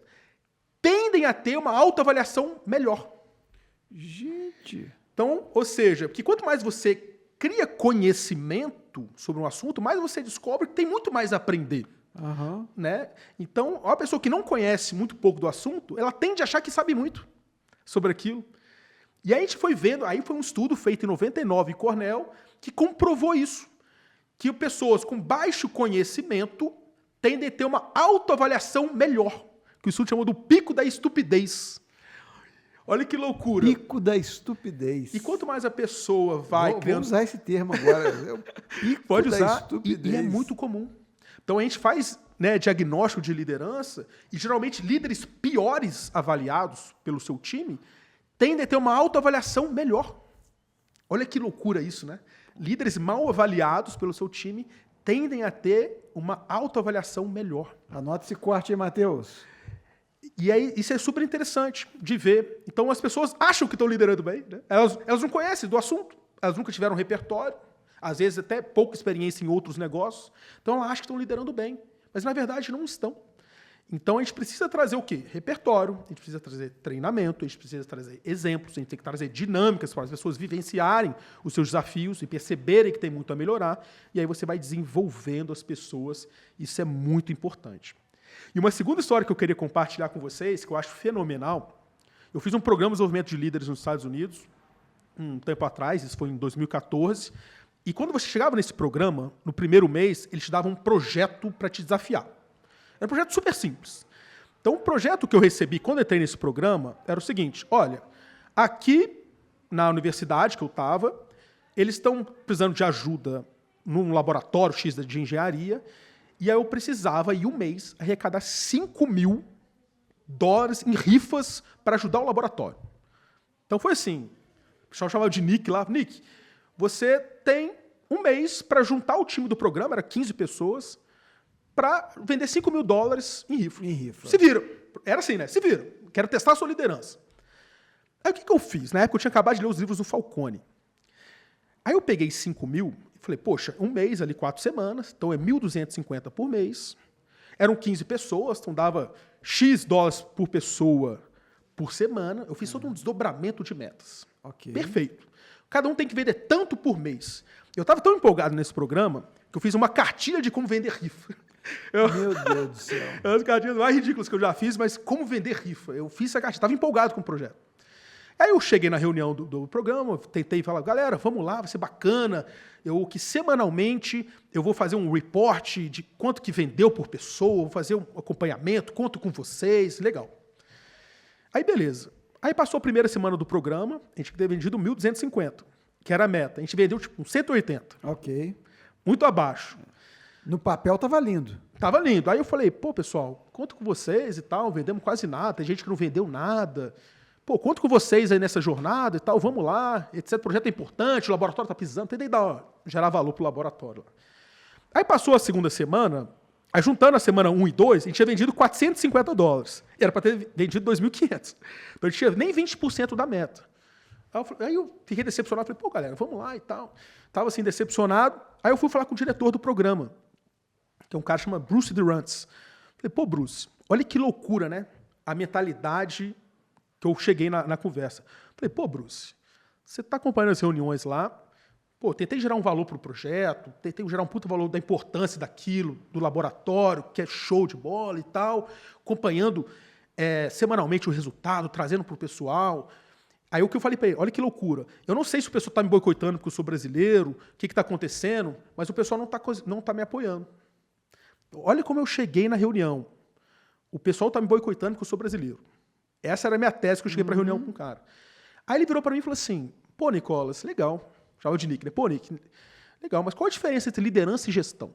tendem a ter uma autoavaliação melhor. Gente! Então, ou seja, porque quanto mais você cria conhecimento sobre um assunto, mais você descobre que tem muito mais a aprender. Uhum. Né? Então, uma pessoa que não conhece muito pouco do assunto, ela tende a achar que sabe muito sobre aquilo. E aí a gente foi vendo, aí foi um estudo feito em 99 em Cornell, que comprovou isso. Que pessoas com baixo conhecimento tendem a ter uma autoavaliação melhor. Que o estudo chamou do pico da estupidez. Olha que loucura. Pico da estupidez. E quanto mais a pessoa vai criando... Vou usar esse termo agora. Pico Pode usar, da estupidez. E é muito comum. Então a gente faz, né, diagnóstico de liderança e geralmente líderes piores avaliados pelo seu time tendem a ter uma autoavaliação melhor. Olha que loucura isso, né? Líderes mal avaliados pelo seu time tendem a ter uma autoavaliação melhor. Anota esse corte aí, Matheus. E aí, isso é super interessante de ver. Então, as pessoas acham que estão liderando bem, né? Elas não conhecem do assunto, elas nunca tiveram repertório, às vezes até pouca experiência em outros negócios. Então, elas acham que estão liderando bem, mas, na verdade, não estão. Então, a gente precisa trazer o quê? Repertório, a gente precisa trazer treinamento, a gente precisa trazer exemplos, a gente tem que trazer dinâmicas para as pessoas vivenciarem os seus desafios e perceberem que tem muito a melhorar, e aí você vai desenvolvendo as pessoas, isso é muito importante. E uma segunda história que eu queria compartilhar com vocês, que eu acho fenomenal, eu fiz um programa de desenvolvimento de líderes nos Estados Unidos, um tempo atrás, isso foi em 2014, e quando você chegava nesse programa, no primeiro mês, eles te davam um projeto para te desafiar. Era um projeto super simples. Então, o projeto que eu recebi quando eu entrei nesse programa era o seguinte: olha, aqui na universidade que eu estava, eles estão precisando de ajuda num laboratório X de engenharia, e aí eu precisava, em um mês, arrecadar $5.000 em rifas para ajudar o laboratório. Então foi assim, o pessoal chamava de Nick lá: Nick, você tem um mês para juntar o time do programa, era 15 pessoas, para vender $5.000 em rifa. Em rifa. Se vira. Era assim, né? Se vira. Quero testar a sua liderança. Aí o que eu fiz? Na época eu tinha acabado de ler os livros do Falcone. Aí eu peguei 5.000 e falei, poxa, um mês ali, 4 semanas, então é 1.250 por mês. Eram 15 pessoas, então dava X dólares por pessoa por semana. Eu fiz todo um desdobramento de metas. Ok. Perfeito. Cada um tem que vender tanto por mês. Eu estava tão empolgado nesse programa que eu fiz uma cartilha de como vender rifa. Meu Deus do céu. É uma das cartilhas mais ridículas que eu já fiz, mas como vender rifa. Eu fiz essa cartilha, estava empolgado com o projeto. Aí eu cheguei na reunião do programa, tentei falar, galera, vamos lá, vai ser bacana. Que semanalmente eu vou fazer um report de quanto que vendeu por pessoa, vou fazer um acompanhamento, conto com vocês, legal. Aí beleza. Aí passou a primeira semana do programa, a gente teve vendido 1.250, que era a meta. A gente vendeu tipo 180. Ok. Muito abaixo. No papel tava lindo. Tava lindo. Aí eu falei, pô, pessoal, conto com vocês e tal, vendemos quase nada, tem gente que não vendeu nada. Pô, conto com vocês aí nessa jornada e tal, vamos lá, etc. O projeto é importante, o laboratório tá precisando, tentei gerar valor pro laboratório. Aí passou a segunda semana, aí juntando a semana 1 e 2, a gente tinha vendido $450. Era para ter vendido 2.500. Então a gente tinha nem 20% da meta. Aí eu fiquei decepcionado, falei, pô, galera, vamos lá e tal. Tava assim, decepcionado. Aí eu fui falar com o diretor do programa, que é um cara que chama Bruce Durantz. Falei, pô, Bruce, olha que loucura, né? A mentalidade que eu cheguei na conversa. Falei, pô, Bruce, você está acompanhando as reuniões lá, pô, tentei gerar um valor para o projeto, tentei gerar um puto valor da importância daquilo, do laboratório, que é show de bola e tal, acompanhando semanalmente o resultado, trazendo para o pessoal. Aí o que eu falei para ele, olha que loucura, eu não sei se o pessoal está me boicotando porque eu sou brasileiro, o que está acontecendo, mas o pessoal não tá me apoiando. Olha como eu cheguei na reunião. O pessoal está me boicotando porque eu sou brasileiro. Essa era a minha tese que eu cheguei para a reunião com o cara. Aí ele virou para mim e falou assim, pô, Nicolas, legal. Chamava de Nick, né? Pô, Nick, legal, mas qual a diferença entre liderança e gestão?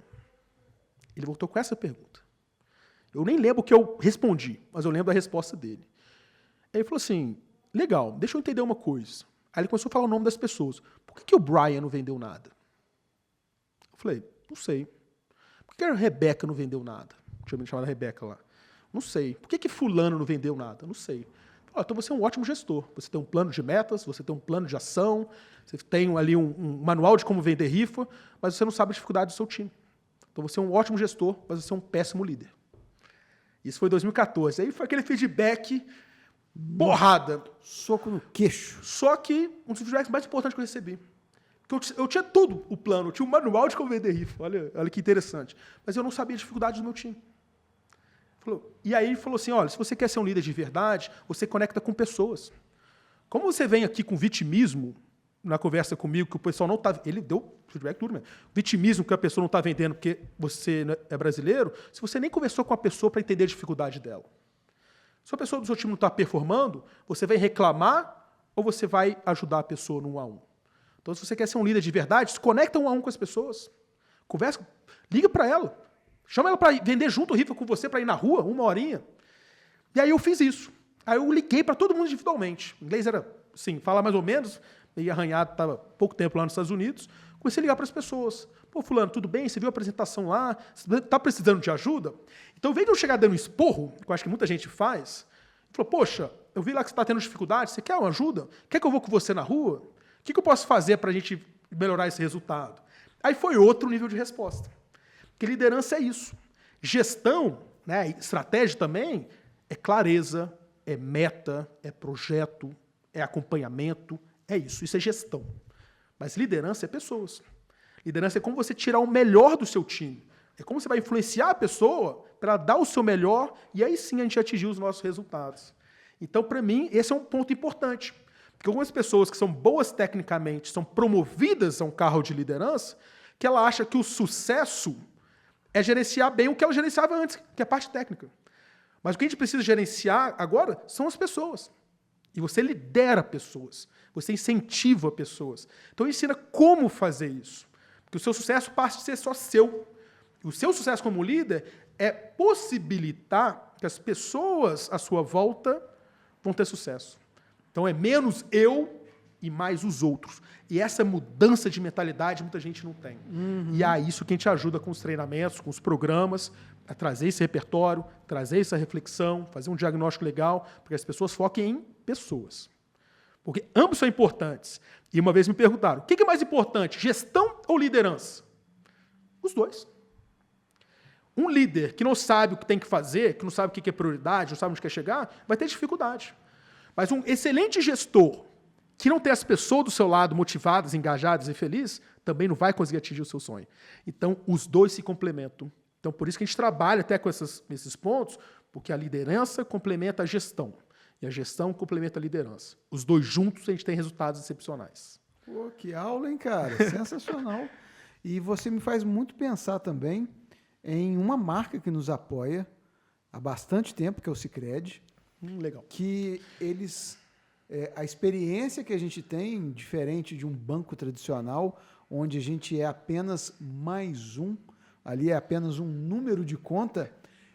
Ele voltou com essa pergunta. Eu nem lembro o que eu respondi, mas eu lembro da resposta dele. Aí ele falou assim, legal, deixa eu entender uma coisa. Aí ele começou a falar o nome das pessoas. Por que o Brian não vendeu nada? Eu falei, não sei. Por que a Rebeca não vendeu nada? Tinha me chamado Rebeca lá. Não sei. Por que fulano não vendeu nada? Não sei. Então você é um ótimo gestor. Você tem um plano de metas, você tem um plano de ação, você tem ali um manual de como vender rifa, mas você não sabe a dificuldade do seu time. Então você é um ótimo gestor, mas você é um péssimo líder. Isso foi em 2014. Aí foi aquele feedback borrada. Soco no queixo. Só que um dos feedbacks mais importantes que eu recebi. Porque eu tinha tudo o plano, eu tinha um manual de como vender rifa. Olha que interessante. Mas eu não sabia a dificuldade do meu time. E aí ele falou assim, olha, se você quer ser um líder de verdade, você conecta com pessoas. Como você vem aqui com vitimismo na conversa comigo, que o pessoal não está... Ele deu feedback duro mesmo. Vitimismo que a pessoa não está vendendo porque você é brasileiro, se você nem conversou com a pessoa para entender a dificuldade dela. Se a pessoa do seu time não está performando, você vai reclamar ou você vai ajudar a pessoa no 1 a 1? Então, se você quer ser um líder de verdade, se conecta 1 a 1 com as pessoas. Conversa, liga para ela. Chama ela para vender junto rifa com você, para ir na rua, 1 horinha. E aí eu fiz isso. Aí eu liguei para todo mundo individualmente. O inglês era, assim, fala mais ou menos, meio arranhado, estava pouco tempo lá nos Estados Unidos. Comecei a ligar para as pessoas. Pô, fulano, tudo bem? Você viu a apresentação lá? Você está precisando de ajuda? Então, ao invés de eu chegar dando esporro, que eu acho que muita gente faz, ele falou, poxa, eu vi lá que você está tendo dificuldade, você quer uma ajuda? Quer que eu vou com você na rua? O que eu posso fazer para a gente melhorar esse resultado? Aí foi outro nível de resposta. Porque liderança é isso. Gestão, né, estratégia também, é clareza, é meta, é projeto, é acompanhamento, é isso. Isso é gestão. Mas liderança é pessoas. Liderança é como você tirar o melhor do seu time. É como você vai influenciar a pessoa para dar o seu melhor e aí sim a gente atingir os nossos resultados. Então, para mim, esse é um ponto importante. Porque algumas pessoas que são boas tecnicamente, são promovidas a um cargo de liderança, que ela acha que o sucesso é gerenciar bem o que ela gerenciava antes, que é a parte técnica. Mas o que a gente precisa gerenciar agora são as pessoas. E você lidera pessoas. Você incentiva pessoas. Então, ensina como fazer isso. Porque o seu sucesso passa de ser só seu. E o seu sucesso como líder é possibilitar que as pessoas à sua volta vão ter sucesso. Então, é menos eu e mais os outros. E essa mudança de mentalidade muita gente não tem. E é isso que a gente ajuda com os treinamentos, com os programas, a trazer esse repertório, trazer essa reflexão, fazer um diagnóstico legal, porque as pessoas foquem em pessoas. Porque ambos são importantes. E uma vez me perguntaram, o que é mais importante, gestão ou liderança? Os dois. Um líder que não sabe o que tem que fazer, que não sabe o que é prioridade, não sabe onde quer chegar, vai ter dificuldade. Mas um excelente gestor que não tem as pessoas do seu lado motivadas, engajadas e felizes, também não vai conseguir atingir o seu sonho. Então, os dois se complementam. Então, por isso que a gente trabalha até com esses pontos, porque a liderança complementa a gestão. E a gestão complementa a liderança. Os dois juntos, a gente tem resultados excepcionais. Pô, que aula, hein, cara? Sensacional. E você me faz muito pensar também em uma marca que nos apoia há bastante tempo, que é o Sicredi. Legal. Que eles... a experiência que a gente tem, diferente de um banco tradicional, onde a gente é apenas mais um, ali é apenas um número de conta,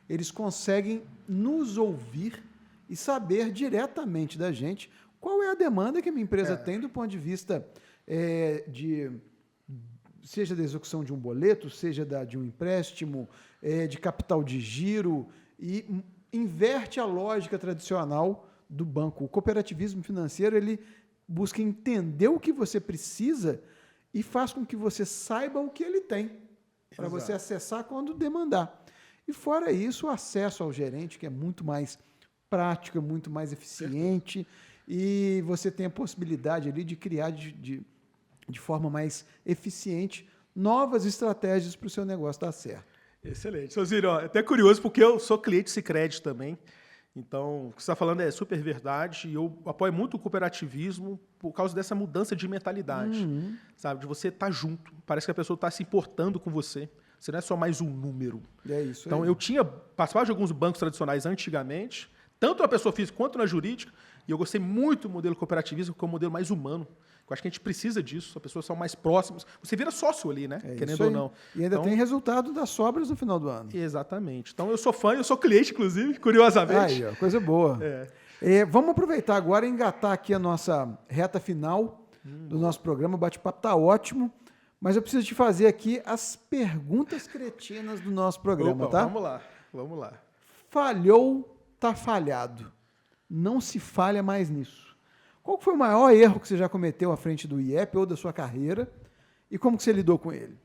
eles conseguem nos ouvir e saber diretamente da gente qual é a demanda que a minha empresa tem do ponto de vista seja da execução de um boleto, seja de um empréstimo, de capital de giro, e inverte a lógica tradicional do banco. O cooperativismo financeiro, ele busca entender o que você precisa e faz com que você saiba o que ele tem, para você acessar quando demandar. E fora isso, o acesso ao gerente, que é muito mais prático, é muito mais eficiente, e você tem a possibilidade ali de criar de forma mais eficiente novas estratégias para o seu negócio dar certo. Excelente. Soziro, é até curioso, porque eu sou cliente Sicredi também. Então, o que você está falando é super verdade, e eu apoio muito o cooperativismo por causa dessa mudança de mentalidade, sabe? De você estar junto. Parece que a pessoa está se importando com você. Você não é só mais um número. É isso. Então, eu participava de alguns bancos tradicionais antigamente, tanto na pessoa física quanto na jurídica, e eu gostei muito do modelo cooperativismo, que é um modelo mais humano. Eu acho que a gente precisa disso, as pessoas são mais próximas. Você vira sócio ali, né? Querendo ou não. E ainda tem resultado das sobras no final do ano. Exatamente. Então, eu sou fã, eu sou cliente, inclusive, curiosamente. Aí, ó, coisa boa. Vamos aproveitar agora e engatar aqui a nossa reta final do nosso programa. O bate-papo está ótimo, mas eu preciso te fazer aqui as perguntas cretinas do nosso programa, Opa, tá? Vamos lá. Falhou, tá falhado. Não se falha mais nisso. Qual foi o maior erro que você já cometeu à frente do IEP ou da sua carreira e como que você lidou com ele?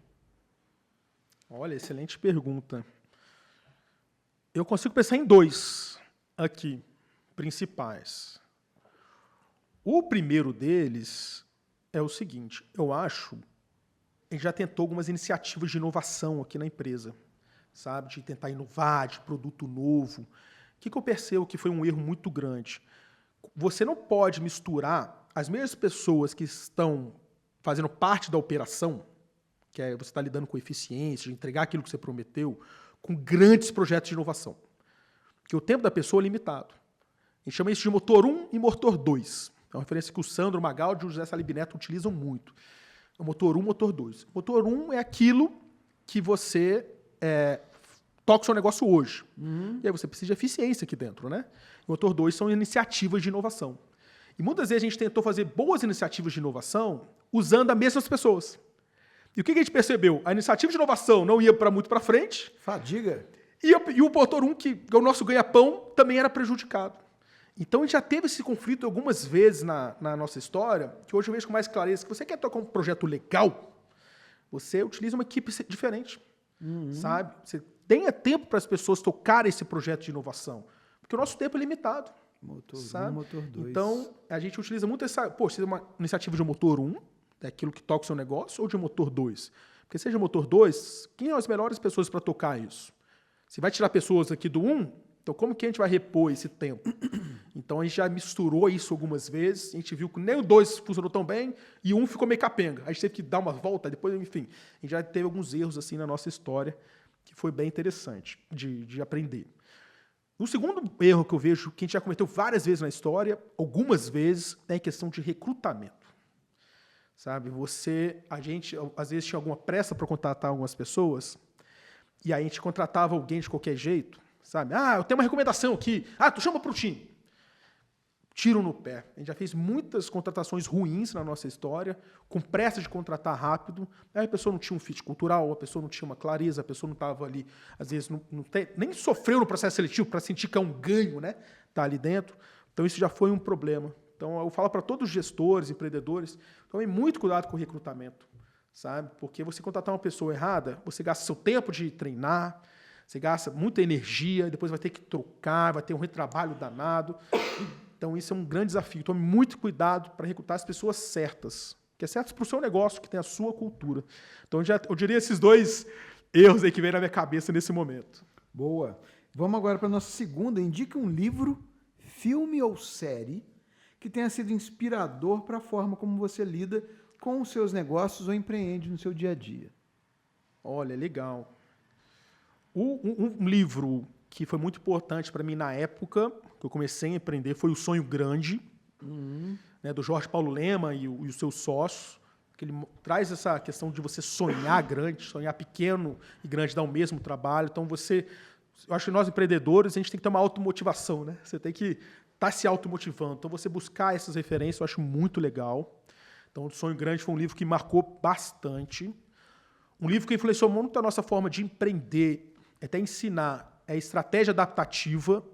Olha, excelente pergunta. Eu consigo pensar em dois aqui, principais. O primeiro deles é o seguinte, eu acho, a gente já tentou algumas iniciativas de inovação aqui na empresa, sabe? De tentar inovar, de produto novo. O que eu percebo que foi um erro muito grande? Você não pode misturar as mesmas pessoas que estão fazendo parte da operação, que é você está lidando com eficiência, de entregar aquilo que você prometeu, com grandes projetos de inovação. Porque o tempo da pessoa é limitado. A gente chama isso de motor 1 e motor 2. É uma referência que o Sandro Magaldi e o José Salib Neto utilizam muito. O motor 1 e motor 2. O motor 1 é aquilo que você toca o seu negócio hoje. E aí você precisa de eficiência aqui dentro, né? O motor 2 são iniciativas de inovação. E muitas vezes a gente tentou fazer boas iniciativas de inovação usando as mesmas pessoas. E o que a gente percebeu? A iniciativa de inovação não ia muito para frente. Fadiga. E o motor 1, que é o nosso ganha-pão, também era prejudicado. Então a gente já teve esse conflito algumas vezes na nossa história, que hoje eu vejo com mais clareza, que você quer tocar um projeto legal, você utiliza uma equipe diferente. Sabe? Você tenha tempo para as pessoas tocarem esse projeto de inovação. Porque o nosso tempo é limitado. Motor 1, sabe? motor 2. Então, a gente utiliza muito essa... Pô, seja uma iniciativa de motor 1, é aquilo que toca o seu negócio, ou de motor 2. Porque seja motor 2, quem são as melhores pessoas para tocar isso? Se vai tirar pessoas aqui do 1, então como que a gente vai repor esse tempo? Então, a gente já misturou isso algumas vezes, a gente viu que nem o 2 funcionou tão bem, e o 1 ficou meio capenga. A gente teve que dar uma volta, depois, enfim. A gente já teve alguns erros assim na nossa história, que foi bem interessante de aprender. O segundo erro que eu vejo, que a gente já cometeu várias vezes na história, algumas vezes, é a questão de recrutamento. Sabe, a gente, às vezes, tinha alguma pressa para contratar algumas pessoas, e aí a gente contratava alguém de qualquer jeito, sabe? Eu tenho uma recomendação aqui. Tu chama para o time. Tiro no pé. A gente já fez muitas contratações ruins na nossa história, com pressa de contratar rápido. Aí a pessoa não tinha um fit cultural, a pessoa não tinha uma clareza, a pessoa não estava ali, às vezes, nem sofreu no processo seletivo para sentir que é um ganho, né? Tá ali dentro. Então, isso já foi um problema. Então, eu falo para todos os gestores, empreendedores, tomem muito cuidado com o recrutamento, sabe? Porque você contratar uma pessoa errada, você gasta seu tempo de treinar, você gasta muita energia, depois vai ter que trocar, vai ter um retrabalho danado. Então, isso é um grande desafio. Tome muito cuidado para recrutar as pessoas certas, que é certas para o seu negócio, que tem a sua cultura. Então, eu diria esses 2 erros aí que vem na minha cabeça nesse momento. Boa. Vamos agora para a nossa segunda. Indique um livro, filme ou série que tenha sido inspirador para a forma como você lida com os seus negócios ou empreende no seu dia a dia. Olha, legal. Um livro que foi muito importante para mim na época que eu comecei a empreender foi O Sonho Grande, né, do Jorge Paulo Lema e o seu sócio, que ele traz essa questão de você sonhar grande, sonhar pequeno e grande dá o mesmo trabalho. Então, eu acho que nós empreendedores, a gente tem que ter uma automotivação, né? Você tem que estar se automotivando. Então, você buscar essas referências, eu acho muito legal. Então, O Sonho Grande foi um livro que marcou bastante. Um livro que influenciou muito a nossa forma de empreender, até ensinar, é a Estratégia Adaptativa,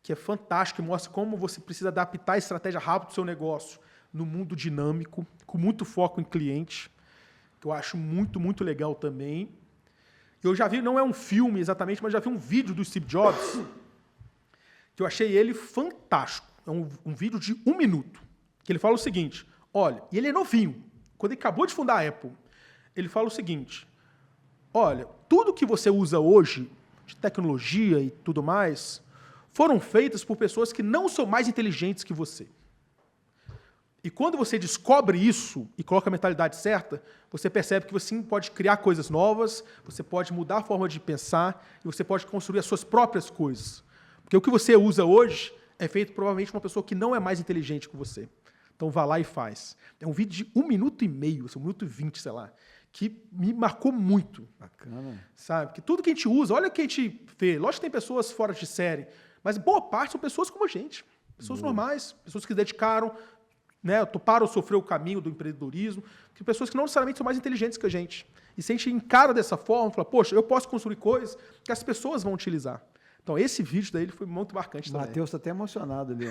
que é fantástico, que mostra como você precisa adaptar a estratégia rápido do seu negócio no mundo dinâmico, com muito foco em cliente, que eu acho muito, muito legal também. Eu já vi, não é um filme exatamente, mas já vi um vídeo do Steve Jobs, que eu achei ele fantástico. É um vídeo de 1 minuto, que ele fala o seguinte, olha, e ele é novinho, quando ele acabou de fundar a Apple, ele fala o seguinte, olha, tudo que você usa hoje, de tecnologia e tudo mais, foram feitas por pessoas que não são mais inteligentes que você. E quando você descobre isso e coloca a mentalidade certa, você percebe que você pode criar coisas novas, você pode mudar a forma de pensar e você pode construir as suas próprias coisas. Porque o que você usa hoje é feito provavelmente por uma pessoa que não é mais inteligente que você. Então vá lá e faz. É um vídeo de 1 minuto e meio, 1 minuto e 20, sei lá, que me marcou muito. Bacana. Sabe? Que tudo que a gente usa, olha o que a gente vê. Lógico que tem pessoas fora de série, mas boa parte são pessoas como a gente. Pessoas normais, pessoas que se dedicaram, né, toparam sofrer o caminho do empreendedorismo, que pessoas que não necessariamente são mais inteligentes que a gente. E se a gente encara dessa forma, fala, poxa, eu posso construir coisas que as pessoas vão utilizar. Então, esse vídeo daí foi muito marcante também. Matheus está até emocionado ali.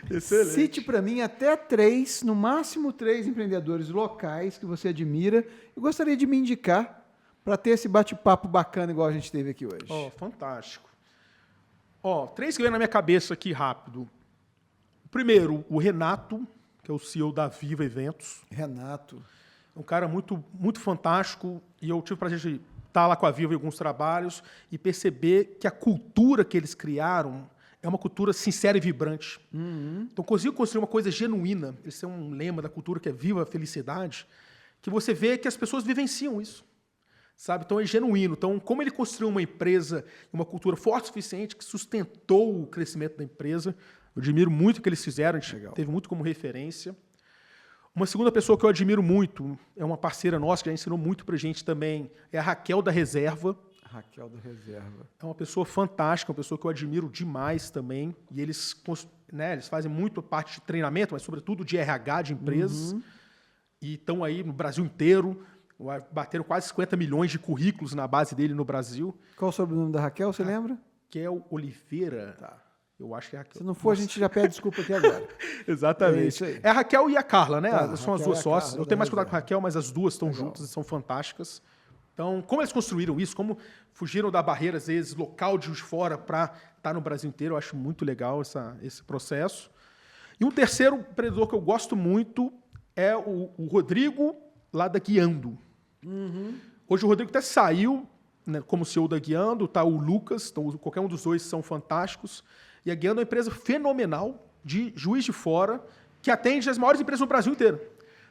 Excelente. Cite para mim até 3, no máximo 3 empreendedores locais que você admira e gostaria de me indicar para ter esse bate-papo bacana igual a gente teve aqui hoje. Fantástico. 3 que vem na minha cabeça aqui rápido. Primeiro, o Renato, que é o CEO da Viva Eventos. Renato. É um cara muito, muito fantástico e eu tive o prazer de estar lá com a Viva em alguns trabalhos e perceber que a cultura que eles criaram é uma cultura sincera e vibrante. Então, conseguiu construir uma coisa genuína. Esse é um lema da cultura que é Viva a Felicidade, que você vê que as pessoas vivenciam isso. Sabe? Então, é genuíno. Então, como ele construiu uma empresa, uma cultura forte o suficiente que sustentou o crescimento da empresa, eu admiro muito o que eles fizeram, a gente teve muito como referência. Uma segunda pessoa que eu admiro muito, é uma parceira nossa, que já ensinou muito pra gente também, é a Raquel da Reserva. Raquel da Reserva. É uma pessoa fantástica, uma pessoa que eu admiro demais também. E eles fazem muito parte de treinamento, mas sobretudo de RH de empresas. E estão aí no Brasil inteiro. Bateram quase 50 milhões de currículos na base dele no Brasil. Qual o sobrenome da Raquel, você lembra? Raquel Oliveira. Tá. Eu acho que é a Raquel. Se não for, a gente já pede desculpa aqui agora. Exatamente. É isso aí. É a Raquel e a Carla, né? Tá, são as duas sócias. Eu tenho mais cuidado com a Raquel, mas as duas estão juntas e são fantásticas. Então, como eles construíram isso, como fugiram da barreira, às vezes, local de fora para estar no Brasil inteiro, eu acho muito legal esse processo. E um terceiro empreendedor que eu gosto muito é o Rodrigo, lá da Guiando. Hoje o Rodrigo até saiu, né, como CEO da Guiando, tá o Lucas, então qualquer um dos dois são fantásticos. E a Guiando é uma empresa fenomenal, de Juiz de Fora, que atende as maiores empresas do Brasil inteiro.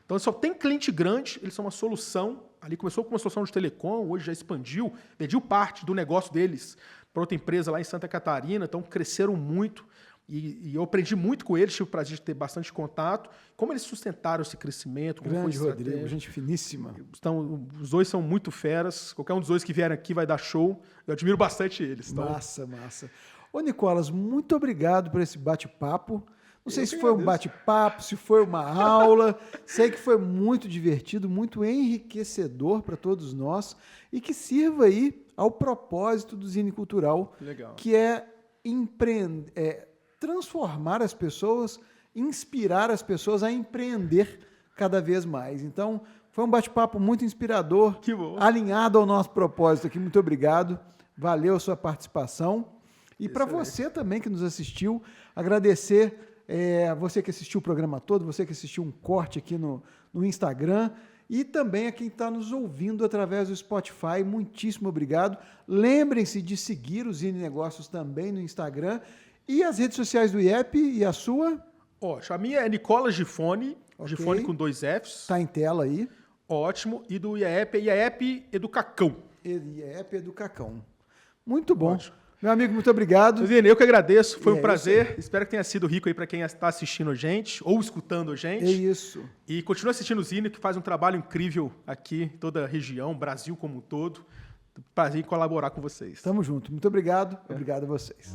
Então, só tem cliente grande, eles são uma solução. Ali começou com uma solução de telecom, hoje já expandiu, vendiu parte do negócio deles para outra empresa lá em Santa Catarina, então cresceram muito. E eu aprendi muito com eles, tive o prazer de ter bastante contato. Como eles sustentaram esse crescimento, como Grande foi Rodrigo, gente finíssima. Então, os dois são muito feras. Qualquer um dos dois que vier aqui vai dar show. Eu admiro bastante eles. Então... Massa, massa. Ô, Nicolas, muito obrigado por esse bate-papo. Não sei se foi um bate-papo, se foi uma aula. Sei que foi muito divertido, muito enriquecedor para todos nós e que sirva aí ao propósito do Zine Cultural, Legal. Que é transformar as pessoas, inspirar as pessoas a empreender cada vez mais. Então, foi um bate-papo muito inspirador, Que bom. Alinhado ao nosso propósito aqui. Muito obrigado. Valeu a sua participação. E para você também que nos assistiu, agradecer você que assistiu o programa todo, você que assistiu um corte aqui no Instagram e também a quem está nos ouvindo através do Spotify. Muitíssimo obrigado. Lembrem-se de seguir o Zine Negócios também no Instagram e as redes sociais do IEP e a sua? A minha é Nicolas Gifone, Okay. Gifone com 2 Fs. Está em tela aí. Ótimo. E do IAEP, IAEP Educacão. IEP do Cacão. Muito bom. Ótimo. Meu amigo, muito obrigado. Zine, eu que agradeço, foi E um prazer. Espero que tenha sido rico aí para quem está assistindo a gente ou escutando a gente. É isso. E continue assistindo o Zine, que faz um trabalho incrível aqui em toda a região, Brasil como um todo. Prazer em colaborar com vocês. Tamo junto. Muito obrigado. Obrigado a vocês.